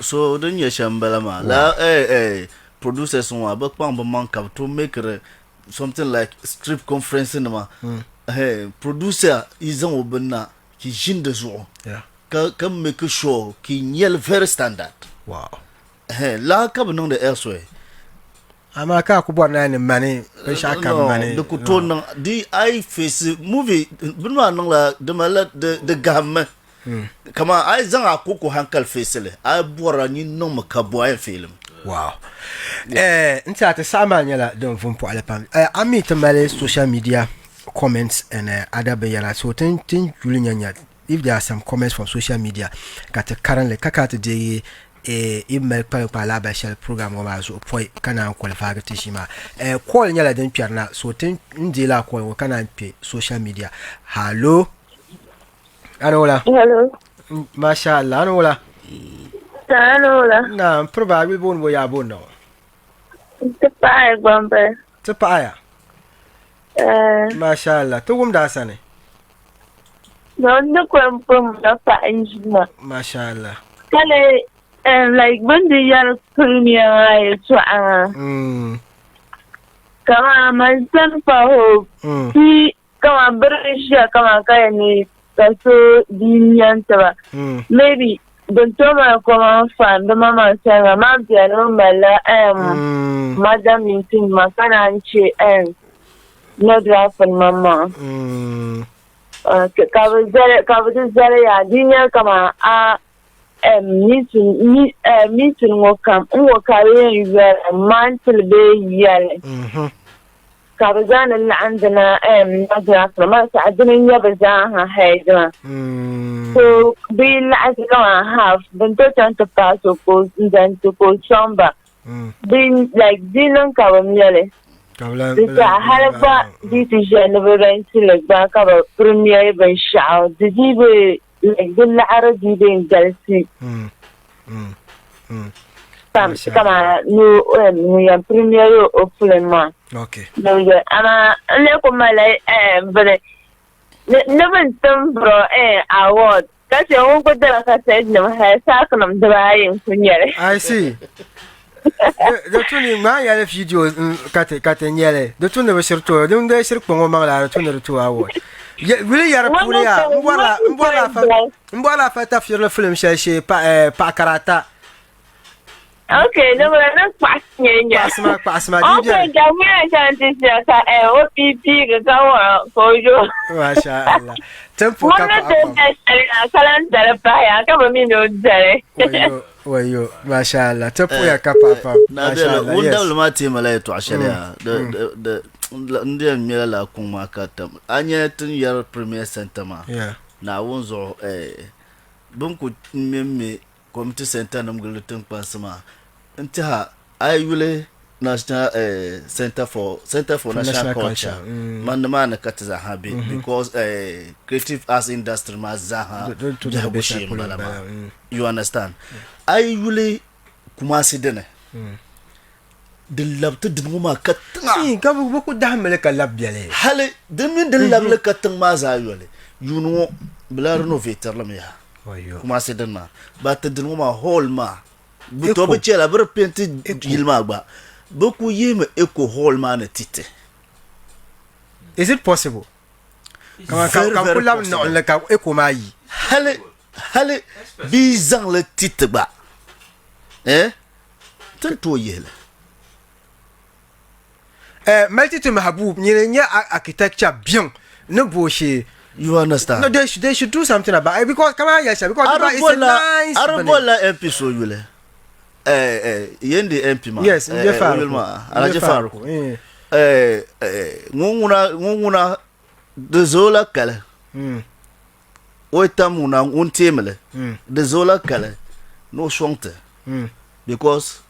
[SPEAKER 4] so don ya shambala ma la producers on abak pam man ka to make something like script conference ma producer izan obna ki jinde zo ka make sure ki nyel very standard
[SPEAKER 2] wow
[SPEAKER 4] la ka non de elsewhere
[SPEAKER 2] ama ka ko bor na ne mane be shaka mane
[SPEAKER 4] de ko ton di ai face movie bunwa nan la de mala de gamme kama ai zan akoko hankal face le ai bora ni no makabo ai film
[SPEAKER 2] wow nta ta sama nyala don fun po ale pam ami tamale social media comments and other bayana so tin julinya if there are some comments from social media kat currently kakate de email pa la ba shell program wa so poi kana qualify ga tishima call nyala den pierna so tin ndila call kana pe social media hello anola
[SPEAKER 7] Hello.
[SPEAKER 2] masha Allah anola na probably bon wo ya bon no
[SPEAKER 7] Tepa gombe.
[SPEAKER 2] tepa ya masha Allah to gum da sane
[SPEAKER 7] No kwempum da pa injima.
[SPEAKER 2] masha Allah
[SPEAKER 7] Kale like when the year premier I to kama man san pa ho si kama brisha kama kaya ni kaso dinyan taba maybe don toma kama fan da mama sana ma biya no mala madam meeting makana nche no drafin mama ka zare ya dinya kama a meeting will come or carry a mantle be yelling. Cabazan and Andana Nagra, I didn't ever down her so be like half, then to pass or goes then to go somber. Being like Dylan Cavamele. This Halifa decision never went to like back of a premier even shout. Did he like the Arab in Galaxy? Kama we are premier of Fulham.
[SPEAKER 2] Okay.
[SPEAKER 7] No, I'm a malay but never some bro award. That's your own good that I said no has sacrum drying.
[SPEAKER 2] I see. The tuning my video Cataniele, the tune of a shirto, don't they shirk Mangala 2 hours. Really, you're a Puria, Mbola Fata Fiola film Shashi Pacarata.
[SPEAKER 7] Okay, no, we're not passing.
[SPEAKER 2] Passma.
[SPEAKER 7] Okay, I can't OPP go for you.
[SPEAKER 2] Mashallah. Tempo Wayo, mashallah. Tempo ya kapa.
[SPEAKER 4] Mashallah. Wunda ulmati malay to asharia. The ndiye mila kuma katam. Anya tun yar premier center ma.
[SPEAKER 2] Yeah.
[SPEAKER 4] Na wonzo bunku mmemme community center namgulu tun pansama. Ntiha ayule national center for national culture. Man katiza habi because creative arts industry mazaha jabushi malama. You understand? Ayule kumasi dene. De labte de moma katanga.
[SPEAKER 2] Kabu beaucoup d'amele ka labyale.
[SPEAKER 4] Hale de min de lable katang maza ayule. You know bla renovator lamya.
[SPEAKER 2] Wayo.
[SPEAKER 4] Kumasi dene but de moma hall ma. Buto be chela ber penti yilma gba. Beaucoup yeme eco hall man tite.
[SPEAKER 2] Is it possible? Comment ka no le ka eco mai.
[SPEAKER 4] Hale bizan le tite ba. Tanto yele.
[SPEAKER 2] Multi to Mahabub, nya architecture bien. No bullshit.
[SPEAKER 4] You understand?
[SPEAKER 2] No, they should do something about it because come on, yes, because it's a nice.
[SPEAKER 4] Arabola MP so yule. Yende MP ma.
[SPEAKER 2] Yes,
[SPEAKER 4] Jefaru. Ngunguna de zola kale. Oitamuna untemele. De zola kale. No shonte. Because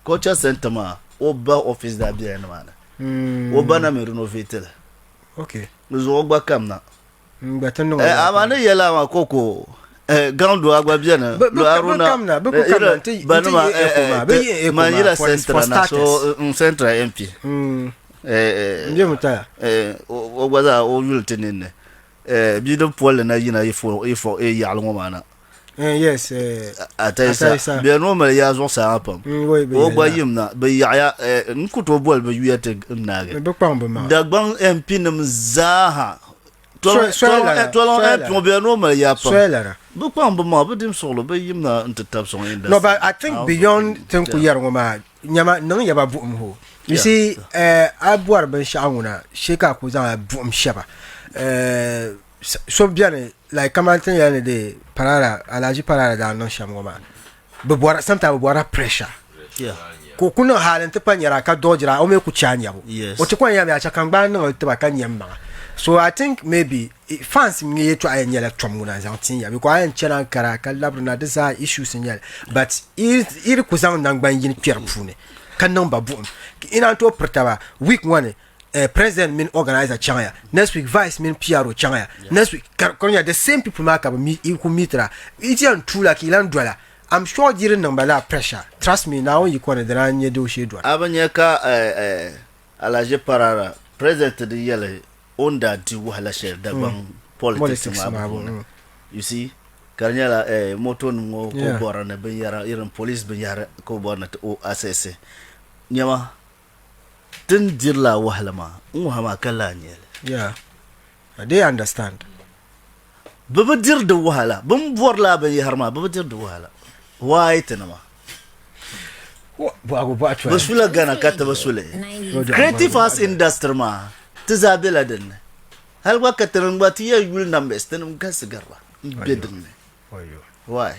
[SPEAKER 4] culture center ma oba office da bia na mana. Oba na me renovate.
[SPEAKER 2] Okay.
[SPEAKER 4] Zo ogba kam na.
[SPEAKER 2] Batano.
[SPEAKER 4] Amana yela ma koko. Gando agba bia na.
[SPEAKER 2] Lo aruna.
[SPEAKER 4] Banuma manila central na so central MP.
[SPEAKER 2] Ndiye mutaya.
[SPEAKER 4] Ogwaza o yultenene. Bido pole na yina ifo yalongo mana.
[SPEAKER 2] Yes,
[SPEAKER 4] Ataisa. Bien normal ya zo sa apam. O gba yimna be ya nkuto bol be yete nage.
[SPEAKER 2] Be pambe ma.
[SPEAKER 4] Dagban MP nam zaha. Tolong MP bien normal ya pam.
[SPEAKER 2] Swelera.
[SPEAKER 4] Be pambe ma be dim solo be yimna ntetab son inda.
[SPEAKER 2] No, but I think beyond tenku yarongoma nyama nang yaba bu mho. You see, I bought a bench shanguna, shake up with a boom shaba. So bien, like come out any day, parada, alaji parada, no shamoma. But sometimes what a pressure.
[SPEAKER 4] Yeah.
[SPEAKER 2] Kukuno halente panyara ka dojra o me kuchanya.
[SPEAKER 4] Yes.
[SPEAKER 2] O chekwa ya me achakangba no tebaka nyemma. So I think maybe fans me try and yell tramuna zantin ya because I am chana kara ka labruna desa issues in yell. But ir kuzang nang ban yin pierpune. Kan number boom. Ina to protaba week 1 president mean organizer changa. Next week vice mean PRO changa. Next week konya the same people mark up me ku mitra. It's an true like ilan dollar. I'm sure during number la pressure. Trust me now you can the do she do.
[SPEAKER 4] Abanyaka alaje parara president de yele onda di wahala share da bang politics ma. You see karnyala moto ngo ko bora na ben yara irin police ben yara ko bora to assess nyama tin dirla wahala ma hama kala nyele.
[SPEAKER 2] Yeah. They understand.
[SPEAKER 4] Baba dir de wahala bam borla ben yarma baba dir de wahala. Why tenama? Basula gana kata basule. Creative arts industry ma tizabela den. Halwa katerang batiya yul numbers tenum kasigarwa. Bedun. Why?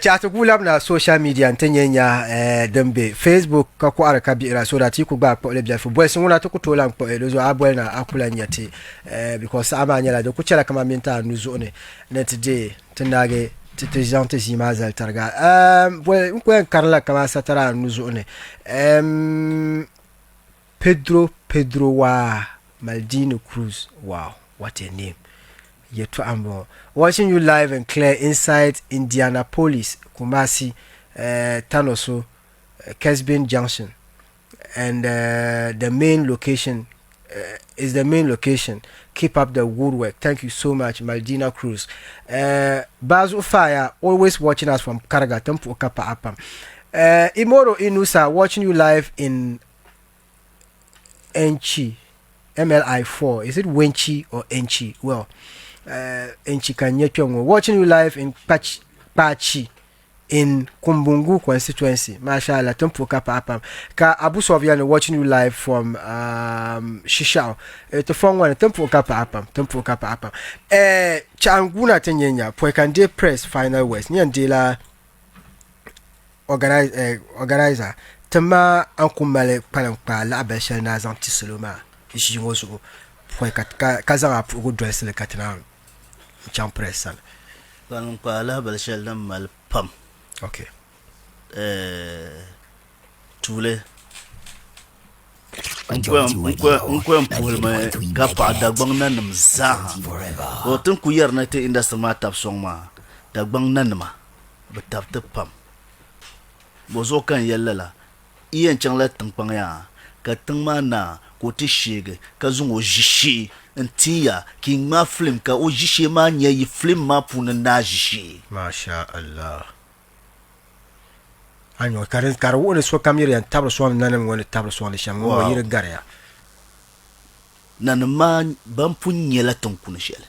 [SPEAKER 2] Chatu gulab na social media ntenya dembe Facebook ka ko araka biira so that you could back for the for boys ngona to ko lan po ezo abwe na akula nyati because amanya la do ko chela kama minta nuzo ne net day tendage te gente images altarga well un karla kama satara nuzo ne Pedro wa Maldino Cruz. Wow, what a name. Yetu ambo. Watching you live and clear inside Indianapolis, Kumasi, Tanoso, Kesbin Junction, and the main location is the main location. Keep up the good work. Thank you so much, Maldina Cruz. Bazu Fire, always watching us from Karaga, Tempo Kapa Apam. Imoro Inusa, watching you live in Enchi, MLI4. Is it Wenchi or Enchi? Well, Enchi Kanyechongo. Watching you live in Pachi in Kumbungu constituency. Mashallah, Tempo Kapa Apam. Ka Abu Sofiane watching you live from Shishao. The phone one, Tempo Kapa Apam. Tempo Kapa Apam. Changuna Tenyenya, Poekande Press Final West. Nyandela organizer. Tema Ankumale Palampa, la Beshel Nazanti Soloma. Jirozo. Kazara pour dress le Catana. Champ Press.
[SPEAKER 4] Palampa, la Beshel Malpam.
[SPEAKER 2] Okay.
[SPEAKER 4] Tule. Unko mpulme kapa dagbang nanam zaha. Otun kuyar na te industry ma tap song ma. Dagbang nanama. Betap te pam. Bozo kan yelala. Iyan changla tangpang ya. Ka tangma na ko ti shege ka zungo jishi ntia king ma film ka o jishi ma nya yi film ma puna na jishi.
[SPEAKER 2] Masha Allah. Anyo kar woni so kamiri an table so nanam woni table so sham wo yire garya.
[SPEAKER 4] Nanama ban punye la ton kuna shele.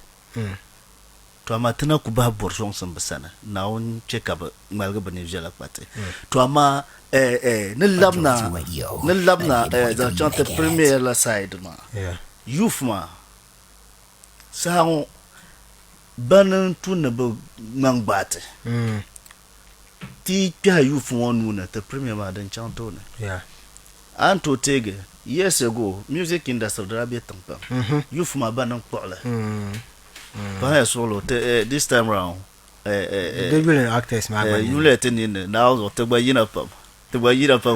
[SPEAKER 4] To ama tana ku ba borson san basana na on check up malga bani jala pate. To ama ne labna da chante premier la side ma.
[SPEAKER 2] Yeah.
[SPEAKER 4] Youth ma. Sa on banan tuna ba mangbate. Ti pia youth won na the premier ma dan chanto ne.
[SPEAKER 2] Yeah.
[SPEAKER 4] Anto tege years ago music industry da be tampa. Youth ma banan kwala. Perhaps solo this time round
[SPEAKER 2] They will actors ma
[SPEAKER 4] you let in now or to buy yina pam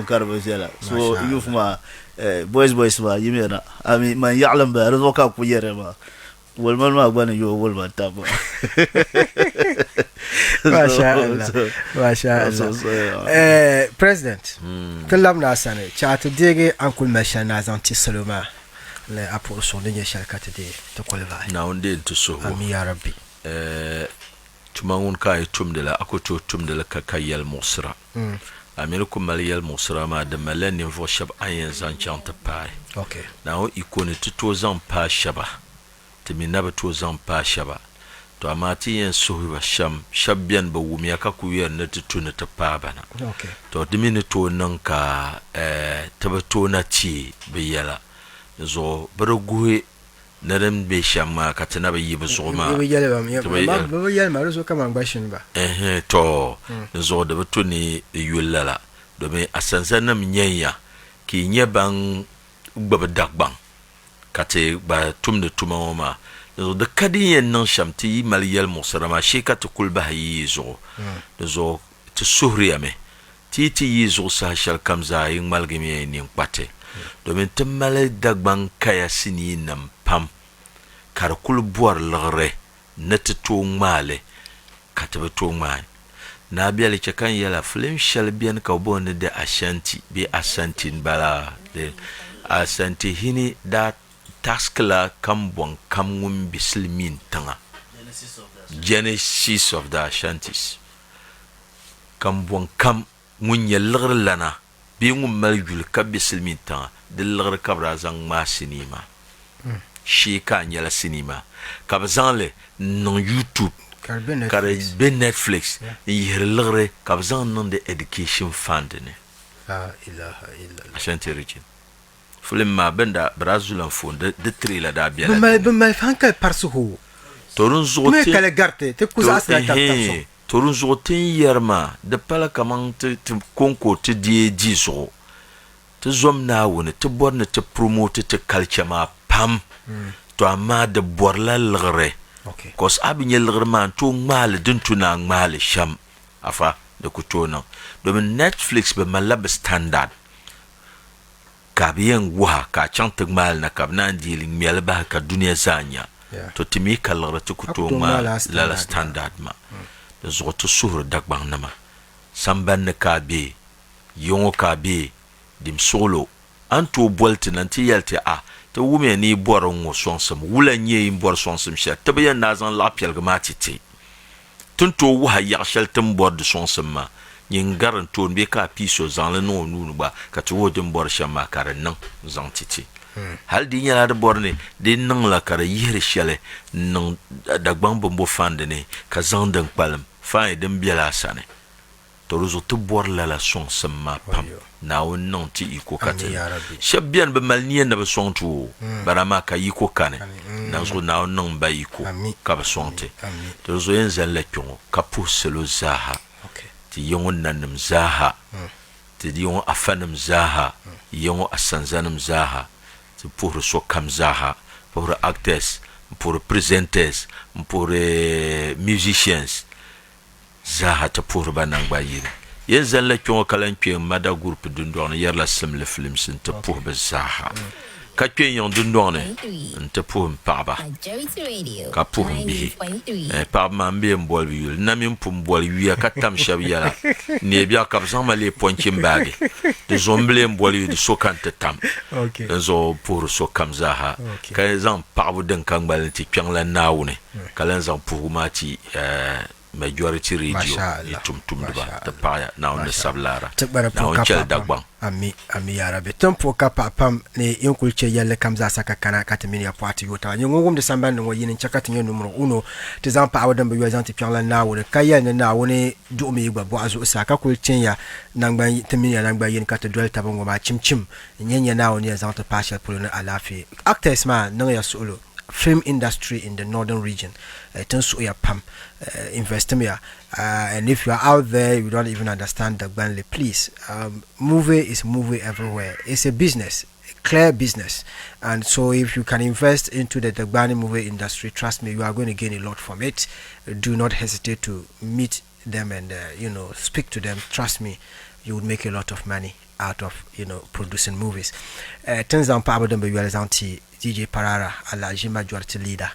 [SPEAKER 4] carbajela so you ma boys ma yimena I mean man ya'lam ba roka ku yere ma wal man ma gwana yo wal ma tab
[SPEAKER 2] Masha Allah President kallam na sane chat dege ankul mashana zanti saloma le apor son de shalkate de to kolva
[SPEAKER 3] na onde to so
[SPEAKER 2] ami ya rabbi
[SPEAKER 3] tumangun kai tumdela akoto tumdela kakayel musra amelikum maliyel musra ma de malen vo shab ayen zanchante pai
[SPEAKER 2] okay
[SPEAKER 3] na o ikone to zan pa shaba te minaba to zan pa shaba to amati yen suhwa sham shabbian ba wumi aka ku yer na tutuna ta pabana
[SPEAKER 2] okay
[SPEAKER 3] to dimini to nan ka tabato na ci biyala zo barguhe na ran be shamma ka tana ba yi ba so ma
[SPEAKER 2] ba yale ma so kama gbashin ba
[SPEAKER 3] to zo da bato ni yulala domin asansan nam nyanya ki nyeban gbaba dagbang kate ba tumne tuma ma zo da kadiyen nan shamti maliyal musarama sheka to kulba yi zo zo to suhriya me titi yi zo sa shal kamza yin malgimi ni kwate domin tumale dagbang kaya sini nam pam kar kul buar lagre na to male kataba to mai na biya ke kan yala film shal biyan ka bon de ashanti bi asantin bala de asanti hini da taskla kambon kamwun bisilmin tanga genesis of the Ashantis kambon kam mun ya lana bi mun maljul ka bisilmin tanga de lagr kabra zang ma sinima shi ka nyala sinima kabzanle non YouTube kare be Netflix yir lagre kabzan non de education fund ne
[SPEAKER 2] la ilaha illallah
[SPEAKER 3] Ashanti region film ma benda brazulan fond de trailer da biya
[SPEAKER 2] ba mal fanka parsuho
[SPEAKER 3] torun zote
[SPEAKER 2] me kala garte te kuza asla tapso
[SPEAKER 3] torun zote yerma de pala kaman te konko te die so te zom na woni te borne te promote te culture ma pam to ama de borla lgre
[SPEAKER 2] okay
[SPEAKER 3] kos abinye lgre man to mal dun tuna mal sham afa de kutona do Netflix be malab standard kabiyen wa ka chantag mal na kabna ndili mielba ka dunia zanya to timi kalra to kutoma la standard ma de zo to sur dagbang nama samban ka be yongo ka be dim solo anto bolt nanti yalte to wume ni boro ngo sonsam wulanye bor sonsam sha tabayan nazan la piel gmatiti tunto wa yakshal tumbor de sonsam ma yingaran ton be ka piso zanle no nunu ba ka to wodin bor shama karan nan zan titi hal di nyala de borne de nan la kara yire shele nan dagban bombo fande ne ka zandan palam fa edem biela sane to ruzo to bor la son sama pam na won non ti iko kate shabbian be malnien na be sontu barama ka iko kane na zo na won non ba iko ka be sonte to ruzo yen zelle kyon ka puselo zaha ti yongo nanum zaha ti yongo afanum zaha yongo asanzanum zaha ti pour so kam zaha pour acteurs pour presenters pour musicians zaha ta pour banang bayire yen zalla kyon kalan kwen mada groupe dundon yer la sim le film sin ta pour be zaha ka kwen yon dundon ta pour mpaba ka pour bi pa ma mbe mbol yul na mi mpum mbol yu ka tam shabiyala ne bia ka zama le ponchim bagi de zomble mbol yu de sokante tam
[SPEAKER 2] okay
[SPEAKER 3] zo pour so kamzaha ka zan pa bu den kan balanti kyan la nawune kalan zan pour mati majority radio tum ba ta paya na on sablara na on chel dagbang
[SPEAKER 2] ami ya rabbi tempo ka pam ne yonkulche yalle kamza saka kana katemini ya party yota nyongom de samban no yin chakati nyo numero 1 te zan pa awadam be yazanti pianla na wore kaya ne na woni do mi gba bo azu saka kulchen ya nangba temini ya nangba yin kata dwel tabongo ma chimchim nyenye na woni yazanti partial pour na alafi actors ma no ya solo film industry in the northern region tenso ya pam invest me and if you are out there you don't even understand the Gbanle, please movie is movie everywhere. It's a business, a clear business, and so if you can invest into the Gbanle movie industry, trust me, you are going to gain a lot from it. Do not hesitate to meet them and speak to them. Trust me, you would make a lot of money out of producing movies. Turns out Pablo Dembe Yualizanti DJ Parara ala majority leader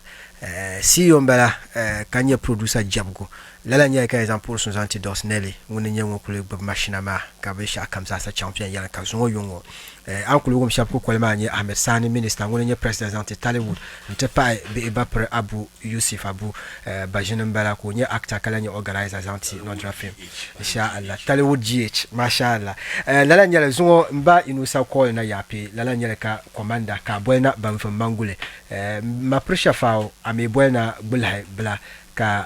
[SPEAKER 2] CEO mbala kanye producer Jabgo lala nya ka example son zanti dos Nelly ngone nya ngokule bob machine ma ka be sha kamsa sa champion yana ka zongo yongo ankulu gum shapu ko ma nya Ahmed Saani minister ngone nya president zanti TallyWood ntepa be ebapre Abu Yusuf Abu bajene mbala ko nya actor kala nya organizer zanti no film insha Allah TallyWood Gh masha Allah lala nyala zungo mba inusa ko na yapi lala nyala ka commander ka boyna banfam mangule ma pressure fao ame boyna bulha bla ka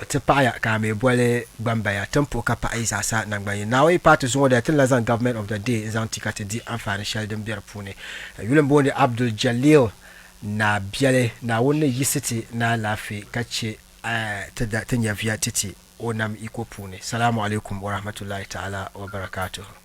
[SPEAKER 2] tipaya ka me bole gbambaya tempo ka pa isa sa nangbayi na way part zungo da tin lazan government of the day is antikate di amfani sheldon biar pune yulen bonde Abdul Jalil na biale na wonne yisiti na lafi kace ta nya via titi onam iko pune. Salamu alaikum wa rahmatullahi ta'ala wa barakatuh.